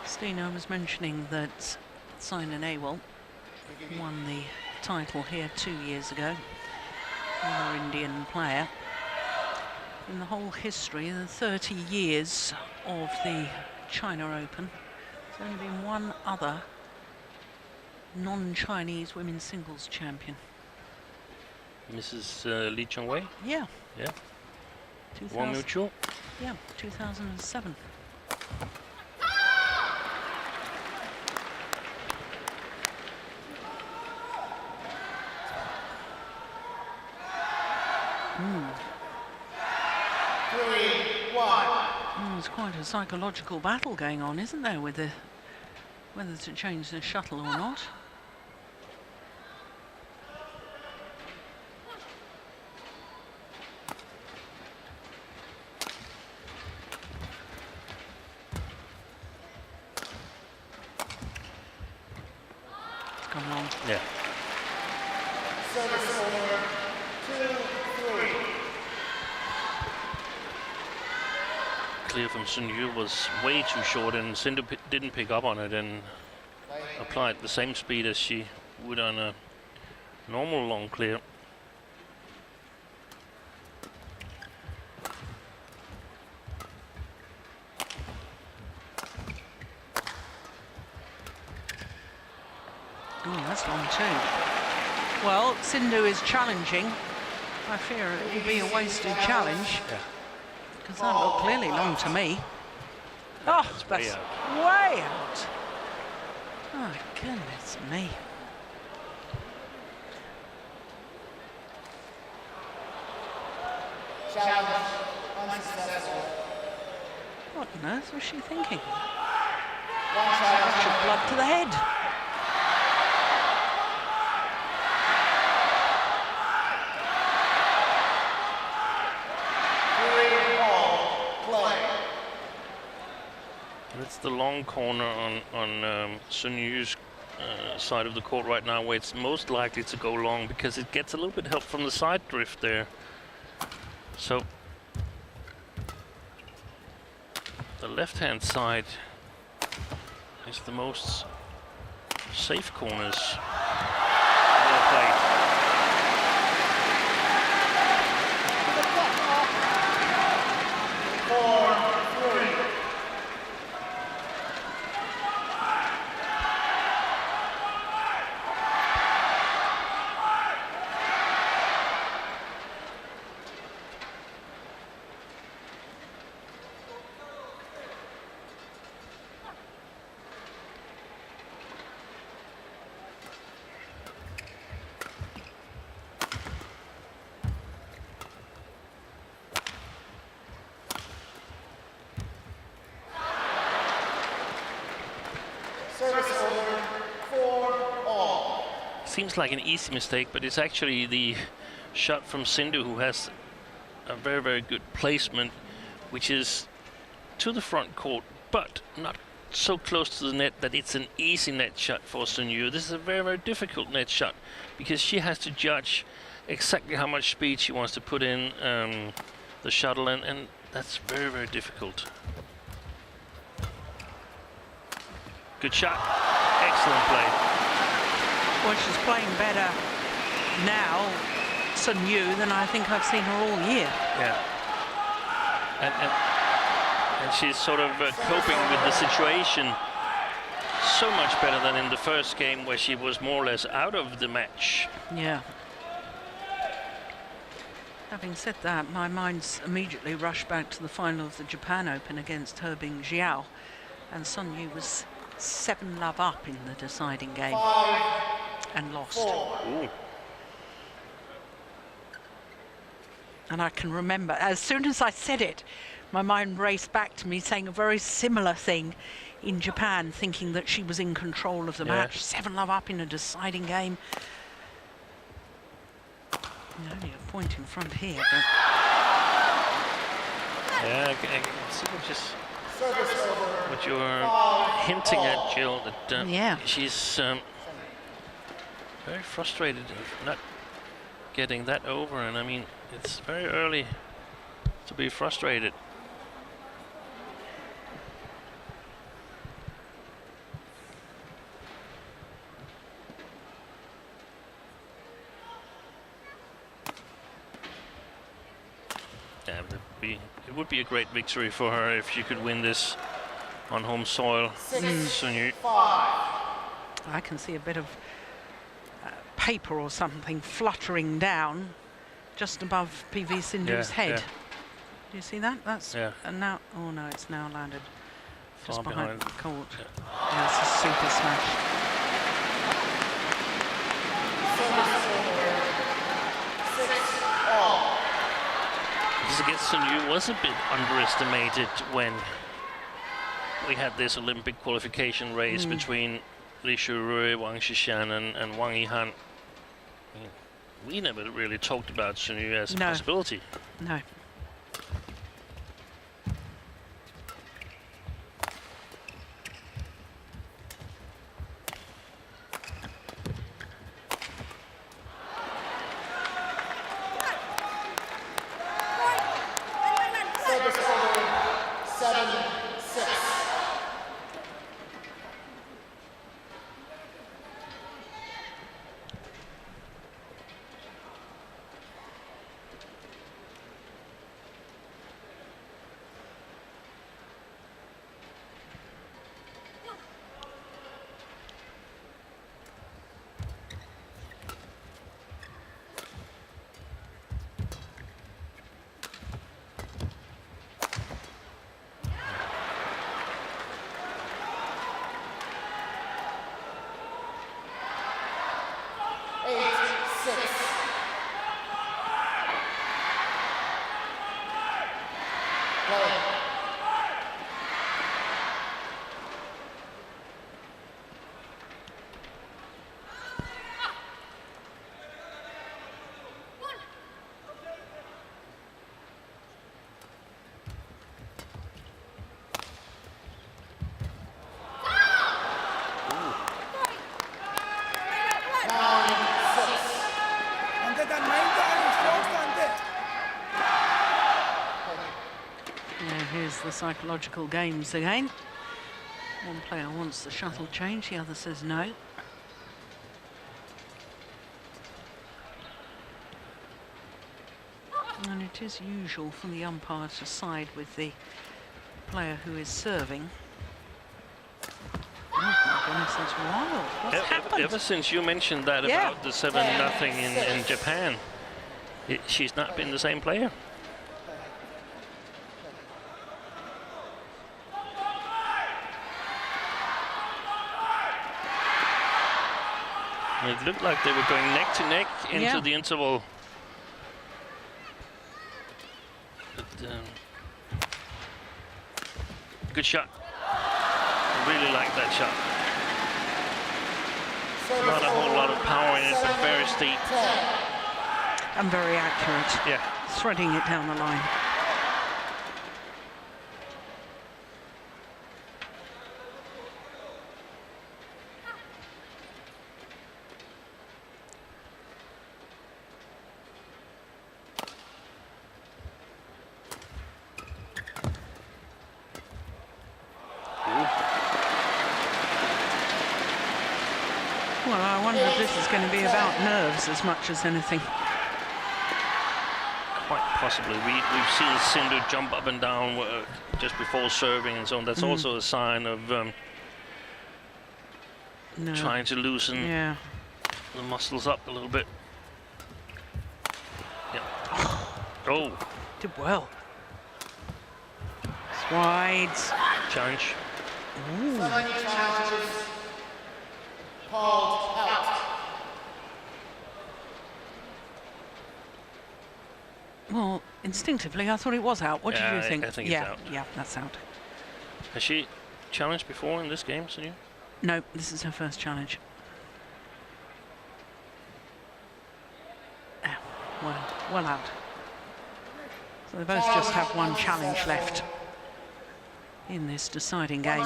Stina was mentioning that Simon Awol won the title here 2 years ago, another Indian player. In the whole history, the 30 years of the China Open, there's only been one other non-Chinese women's singles champion. Mrs. Lee Chong-wei? Yeah. Yeah. 2000, Wang Mu-chiu? yeah, 2007. There's quite a psychological battle going on, isn't there, with the whether to change the shuttle or not. It's come along. Yeah. Service order, 2-3. Clear from Sun Yu was way too short, and Sindhu didn't pick up on it and applied the same speed as she would on a normal long clear. Oh, that's long too. Well, Sindhu is challenging. I fear it will be a wasted challenge. Yeah. Because that looked clearly long to me. Oh, that's way out. Oh, goodness me. Challenge unsuccessful. What on earth was she thinking? One challenge. Should blood to the head. That's the long corner on Sun Yu's side of the court right now, where it's most likely to go long because it gets a little bit help from the side drift there. So the left-hand side is the most safe corners. Well played. Service order, 4-all. Seems like an easy mistake, but it's actually the shot from Sindhu, who has a very, very good placement, which is to the front court, but not so close to the net that it's an easy net shot for Sun Yu. This is a very, very difficult net shot because she has to judge exactly how much speed she wants to put in the shuttle, and That's very, very difficult. Good shot. Excellent play. Well, she's playing better now, Sun Yu, than I think I've seen her all year. Yeah. And she's sort of coping with the situation so much better than in the first game, where she was more or less out of the match. Yeah. Having said that, my mind's immediately rushed back to the final of the Japan Open against Hebing Xiao, and Sun Yu was 7-love up in the deciding game and lost. Ooh. And I can remember, as soon as I said it, my mind raced back to me saying a very similar thing in Japan, thinking that she was in control of the match. 7-love up in a deciding game. Only a point in front here, but... Yeah, I can see what you're hinting at, Jill, that yeah. she's very frustrated of not getting that over, and I mean, it's very early to be frustrated. Yeah, it would be a great victory for her if she could win this on home soil. Sun Yu. I can see a bit of paper or something fluttering down just above PV Sindhu's head. Yeah. Do you see that? That's now. Oh no, it's now landed just behind the court. Yeah, it's a super smash. Because against Sun Yu was a bit underestimated when we had this Olympic qualification race between Li Shurui, Wang Xishan and Wang Yihan. We never really talked about Sun Yu as a possibility. No. The psychological games again. One player wants the shuttle change, the other says no. And it is usual for the umpire to side with the player who is serving. Oh my goodness, that's wild. What's happened? Ever since you mentioned that about the 7-0 in Japan, she's not been the same player. It looked like they were going neck to neck into the interval. But, good shot. I really like that shot. Not a whole lot of power in it, but very steep. And very accurate. Yeah. Threading it down the line. going to be about nerves as much as anything. Quite possibly. We've seen Sindhu jump up and down just before serving and so on. That's also a sign of trying to loosen the muscles up a little bit. Yeah. Oh. Did well. It's wide. Challenge. So many challenges called out. Well, instinctively, I thought it was out. What did you think? I think it's out. Yeah, that's out. Has she challenged before in this game, Sindhu? No, this is her first challenge. Oh, well out. So they both just have one challenge left in this deciding game.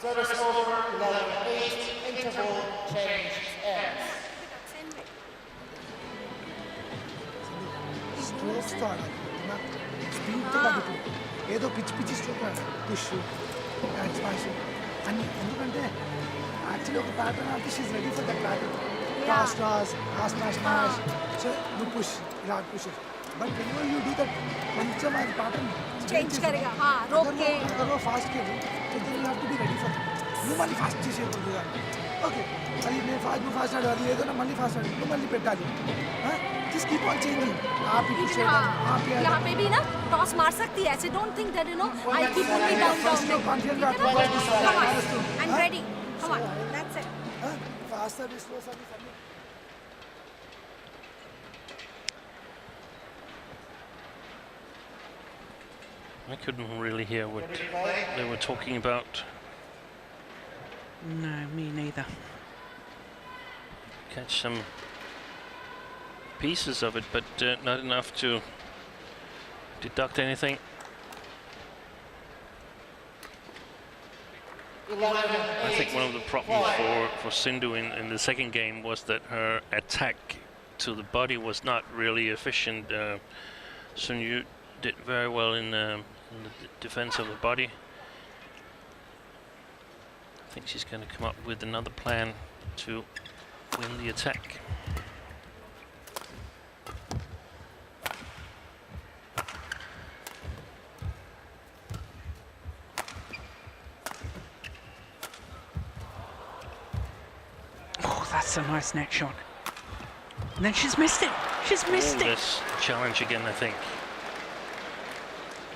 Service over, 11-8, interval change ends. Strokes తో ఆడాలి speed తో కాదు ఏదో పిచ్చి stroke ఆడాలి push and smash అన్ని ఎందుకంటే actually ఒక ప్యాటర్న్ ఆడితే she ready for that pattern fast smash so you push ఇలా push but when you do that కొంచెం అది ప్యాటర్న్ చేంజ్ కరేగా हाँ रोक के अगर वो फास्ट खेले तो then you have to be ready for నువ్వు మళ్ళీ ఫాస్ట్ చేసేయకూడదు దాన్ని ఓకే మళ్ళీ నేను ఫాస్ట్ ఆడాలి ఏదైనా మళ్ళీ ఫాస్ట్ ఆడాలి నువ్వు మళ్ళీ పెట్టాలి just keep on changing आप ही पीछे यहाँ पे भी ना टॉस मार सकती है ऐसे don't think that you know I keep putting down and ready come on that's it fast service slow service I couldn't really hear what they were talking about. No, me neither. Catch some pieces of it, but not enough to deduct anything. I think one of the problems for Sindhu in the second game was that her attack to the body was not really efficient. Sun Yu did very well in the defense of the body. I think she's going to come up with another plan to win the attack. Oh, that's a nice net shot. And then she's missed it. She's missed it. This challenge again, I think.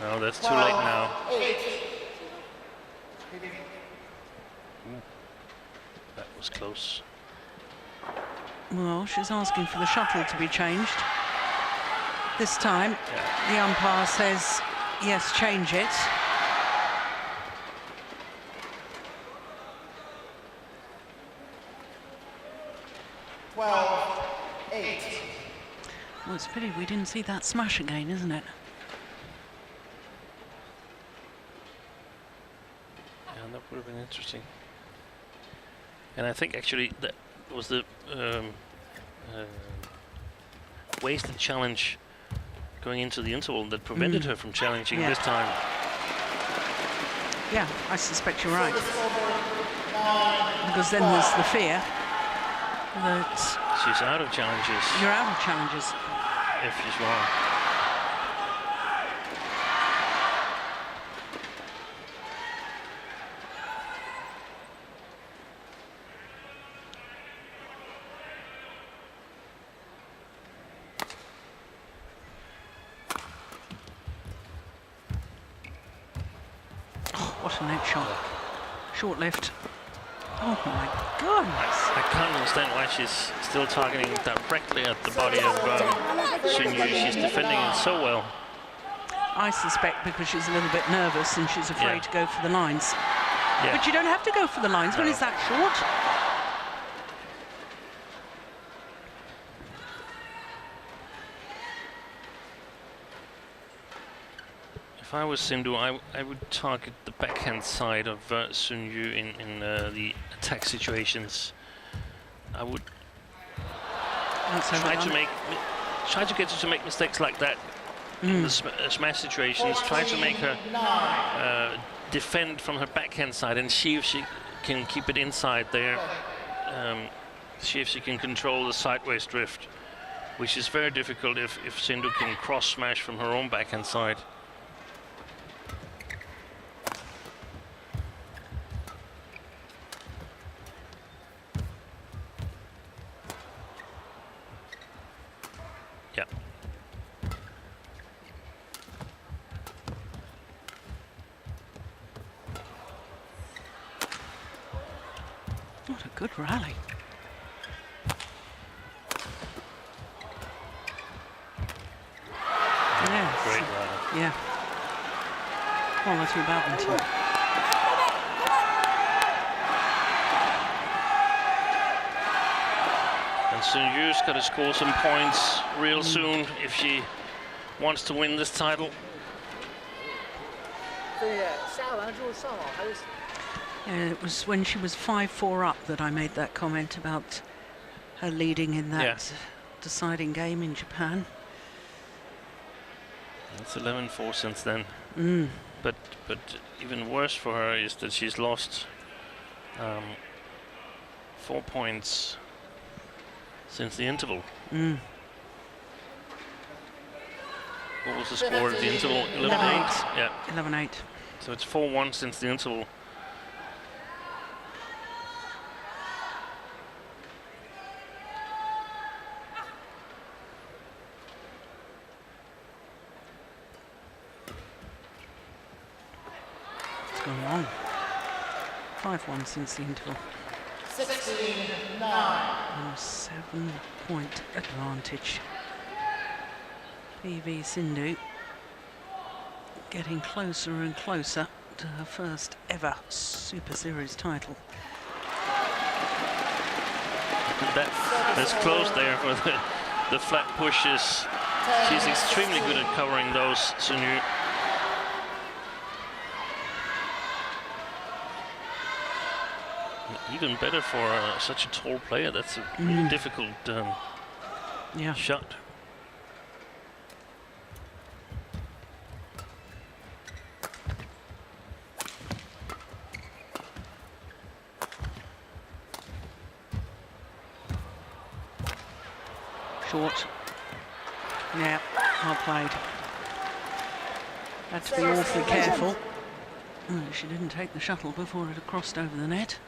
No, that's too late now. That was close. Well, she's asking for the shuttle to be changed. This time, the umpire says, yes, change it. Well, it's a pity we didn't see that smash again, isn't it? Yeah, that would have been interesting. And I think actually that was the wasted challenge going into the interval that prevented her from challenging this time. Yeah, I suspect you're right. Because then there's the fear that she's out of challenges. You're out of challenges. If she's wrong. Oh, what a net shot. Short lift. Oh my goodness. I can't understand why she's still targeting directly at the body of Sun Yu. She's defending it so well. I suspect because she's a little bit nervous and she's afraid to go for the lines. Yeah. But you don't have to go for the lines when it's that short. If I was Sindhu, I would target the backhand side of Sun Yu in the attack situations. I would try to get her to make mistakes like that in the smash situations. Try to make her defend from her backhand side and see if she can keep it inside there, see if she can control the sideways drift, which is very difficult if Sindhu can cross smash from her own backhand side. Yeah. What a good rally. Yes. Great rally. Yeah. Quality badminton. And Sindhu's got to score some points real soon if she wants to win this title. Yeah, it was when she was 5-4 up that I made that comment about her leading in that deciding game in Japan. It's 11-4 since then. But even worse for her is that she's lost 4 points since the interval. What was the score at the interval? 11-8. Yeah. 11-8. So it's 4-1 since the interval. It's gone long. 5-1 since the interval. 16-9. 7-point advantage. PV Sindhu getting closer and closer to her first ever Super Series title. That's close there for the flat pushes. She's extremely good at covering those, Sindhu. Even better for such a tall player. That's a really difficult shot. Short. Yeah, well played. Had to be awfully careful. She didn't take the shuttle before it had crossed over the net.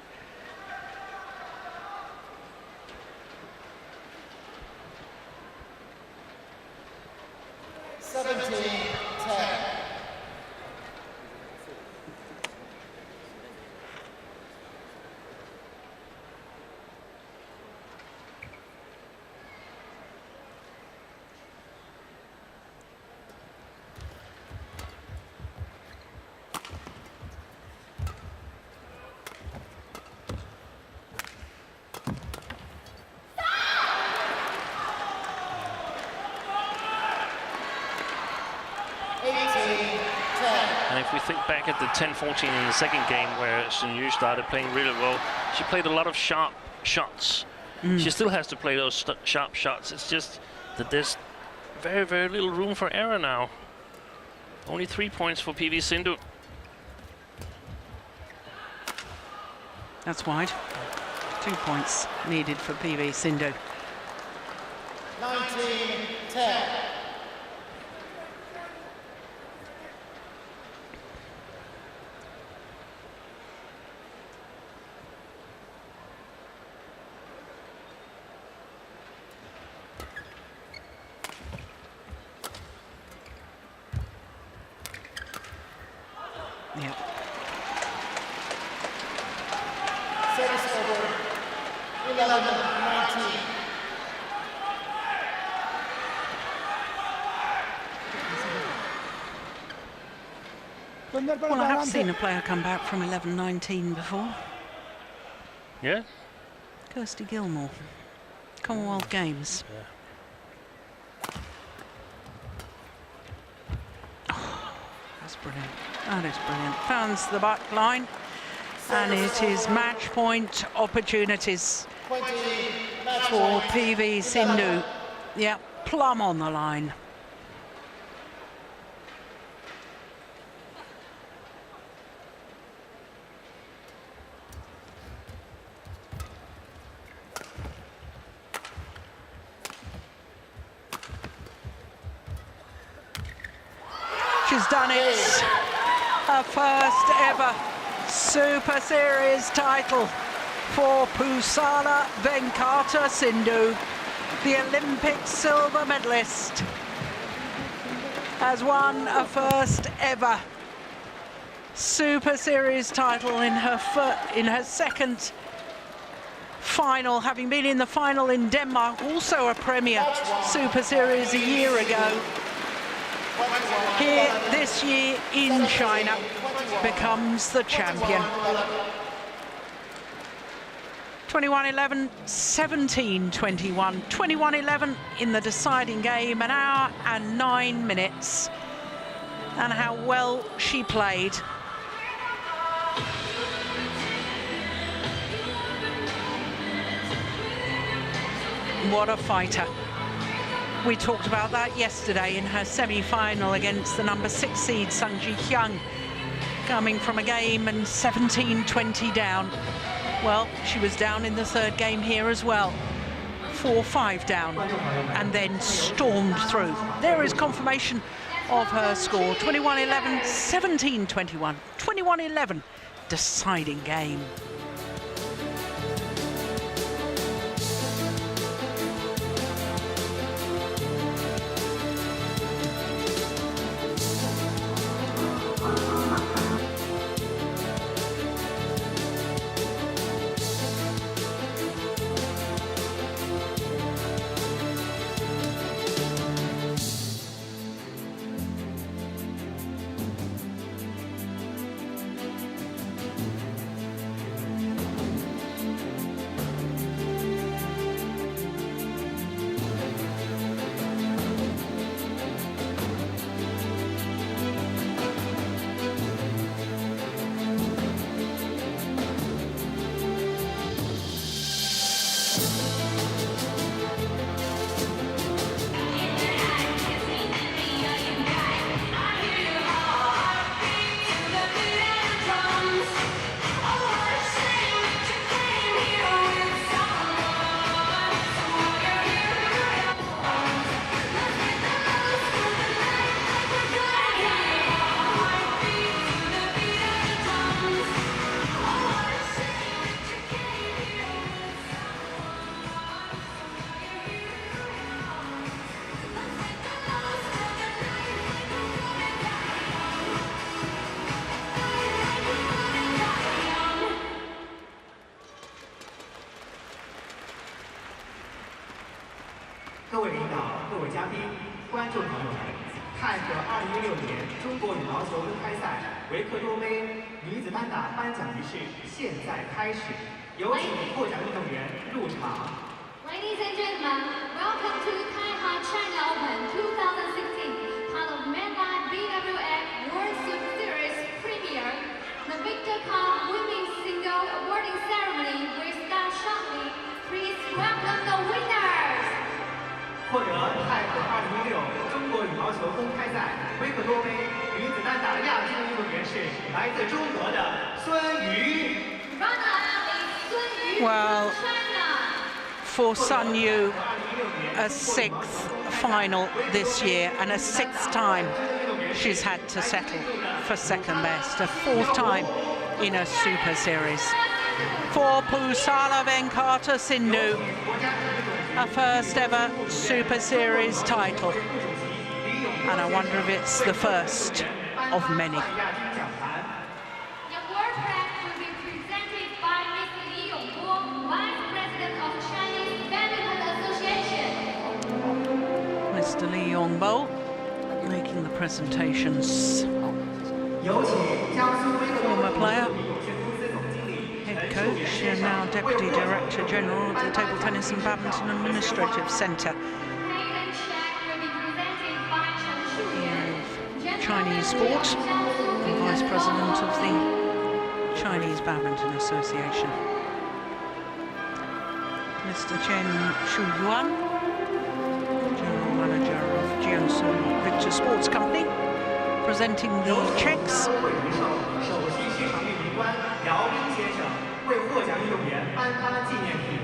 And if we think back at the 10-14 in the second game where Sindhu started playing really well, she played a lot of sharp shots. She still has to play those sharp shots. It's just that there's very, very little room for error now. Only 3 points for PV Sindhu. That's wide. 2 points needed for PV Sindhu. 19-10. Yeah. Service over 11-19. Well, I have seen a player come back from 11-19 before. Yeah? Kirsty Gilmore, Commonwealth Games. Oh, that's brilliant. That is brilliant. Founds the back line, and it is match point opportunities 20 match for point. PV Sindhu. Yeah, plumb on the line. She's done it. Her first ever Super Series title for Pusarla Venkata Sindhu, the Olympic silver medalist, has won a first ever Super Series title in her second final, having been in the final in Denmark, also a Premier Super Series a year ago. Here this year in China, becomes the champion. 21-11, 17-21, 21-11 in the deciding game, 1 hour and 9 minutes. And how well she played. What a fighter. We talked about that yesterday in her semi-final against the number 6 seed Sung Ji Hyung, coming from a game and 17-20 down. Well, she was down in the third game here as well, 4-5 down, and then stormed through. There is confirmation of her score, 21-11, 17-21, 21-11, deciding game. Ladies and gentlemen, welcome to Thaihot China Open 2016, part of MetLife BWF World Superseries Premier. The Victor Cup Women's Single Awarding Ceremony will start shortly. Please welcome the winners. 获得泰国2016中国羽毛球公开赛维克多杯女子单打亚军运动员是来自中国的孙瑜。Runner-up is Sun Yu Well, from China. for Sun Yu, a 6th final this year and a 6th time she's had to settle for second best, a 4th time in a Super Series. For Pusarla Venkata Sindhu, a first ever Super Series title, and I wonder if it's the first of many. The award plaque will be presented by Mr. Li Yongbo, Vice President of Chinese Badminton Association. Mr. Li Yongbo making the presentations. Former player, head coach, and now Deputy Director General of the Table Tennis and Badminton Administrative Centre. Maiden check will be presented by Chen Shuyan, Chinese sport and Vice President of the Chinese Badminton Association. Mr. Chen Shuyan, General Manager of Jiangsu Victor Sports Company, presenting the checks. 首席欣赏运营官姚斌先生为获奖运动员颁发纪念品。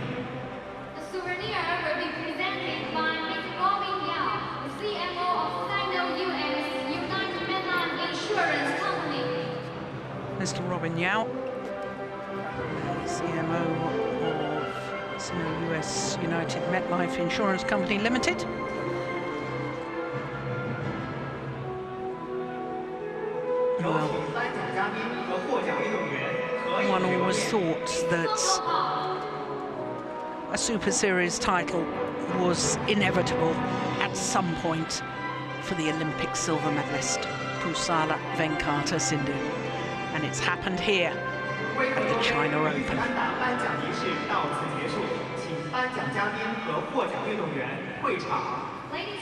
The souvenir will be presented by Mr. Robin Yao, the CMO of Sindhu US United MetLife Mr. Robin Yao, CMO of Sindhu US United MetLife Insurance Company Limited. Well, one always thought that a Super Series title was inevitable at some point for the Olympic silver medalist, Pusarla Sindhu. And it's happened here at the China Open. Ladies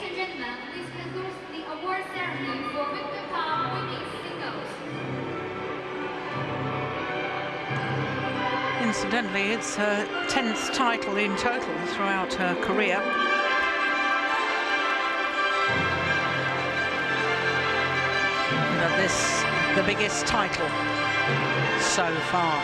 and gentlemen, this concludes the award ceremony for Victor Cup women's singles. Incidentally, it's her 10th title in total throughout her career. But this, the biggest title so far.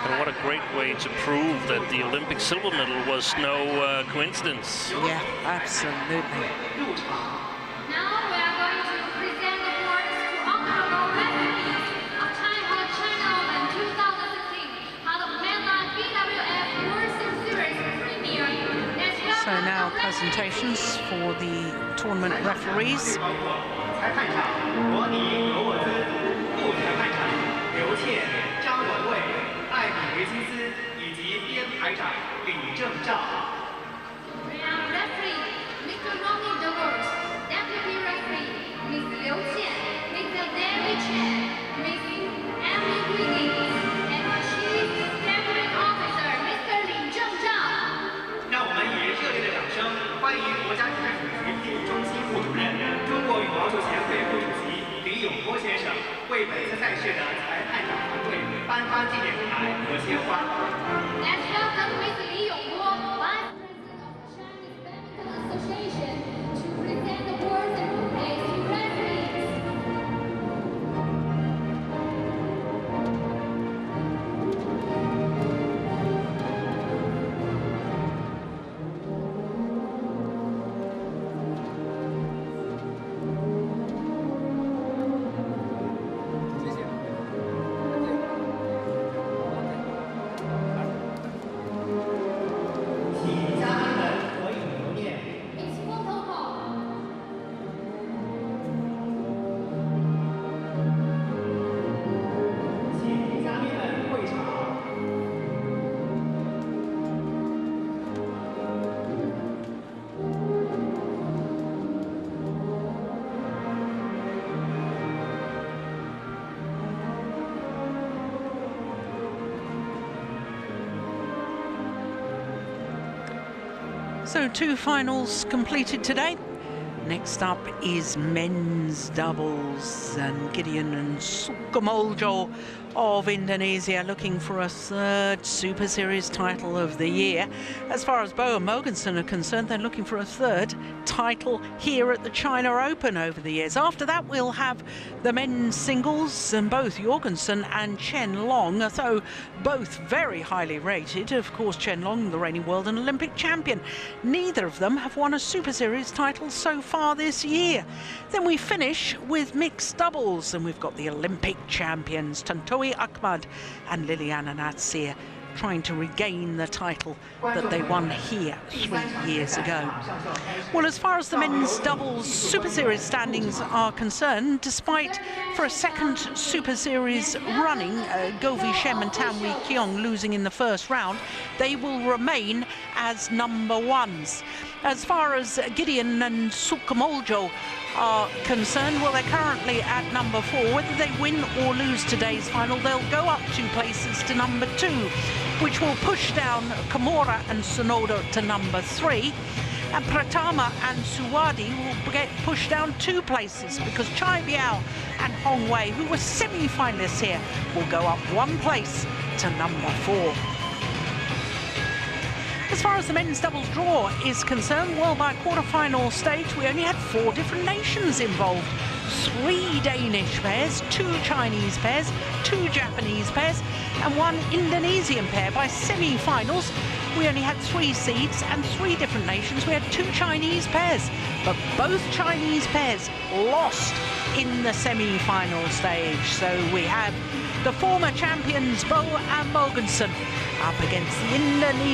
And what a great way to prove that the Olympic silver medal was no coincidence. Yeah, absolutely. Now we are going to present the awards to honorable referees of Thaihot China Open 2016 out of MetLife BWF World Superseries Premier. So now presentations for the tournament referees. 裁判长罗尼·罗沃兹，副裁判长刘倩、张文蔚、艾比·维金斯以及编排长李正照。We are referee Mr. Ronnie Douglas, Deputy Referee Ms. Liu Qian, Mr. David Chen, Ms. Emily Wiggins, and Chief Referee Officer Mr. Li Zhengzhao. 让我们以热烈的掌声欢迎国家体育总局体育中心副主任、中国羽毛球协会副主席李永波先生为本次赛事的裁判长团队颁发纪念牌和鲜花。Let's welcome Mr. Li Yongbo, Vice President of the Chinese Badminton Association, to present the awards and bouquets to referees. It's photo hall. 请嘉宾们会场。So 2 finals completed today. Next up is men's doubles, and Gideon and Sukamuljo of Indonesia looking for a 3rd Super Series title of the year. As far as Bo and Mogensen are concerned, they're looking for a 3rd title here at the China Open over the years. After that, we'll have the men's singles, and both Jorgensen and Chen Long, so both very highly rated. Of course, Chen Long, the reigning world and Olympic champion. Neither of them have won a Super Series title so far this year. Then we finish with mixed doubles, and we've got the Olympic champions Tantowi Ahmad and Liliana Natsir trying to regain the title that they won here 3 years ago. Well, as far as the men's doubles Super Series standings are concerned, despite for a 2nd Super Series running, Govi Shem and Tan Wee Keong losing in the first round, they will remain as number 1s. As far as Gideon and Sukamuljo are concerned, well, they're currently at number 4. Whether they win or lose today's final, they'll go up 2 places to number 2, which will push down Kimura and Sonoda to number 3. And Pratama and Suwadi will get pushed down 2 places, because Chai Biao and Hong Wei, who were semi-finalists here, will go up 1 place to number 4. As far as the men's doubles draw is concerned, well, by quarter-final stage, we only had 4 different nations involved. 3 Danish pairs, 2 Chinese pairs, 2 Japanese pairs, and 1 Indonesian pair. By semi-finals, we only had 3 seeds and 3 different nations. We had 2 Chinese pairs, but both Chinese pairs lost in the semi-final stage. So we have the former champions Bo and Mogensen up against the Indonesian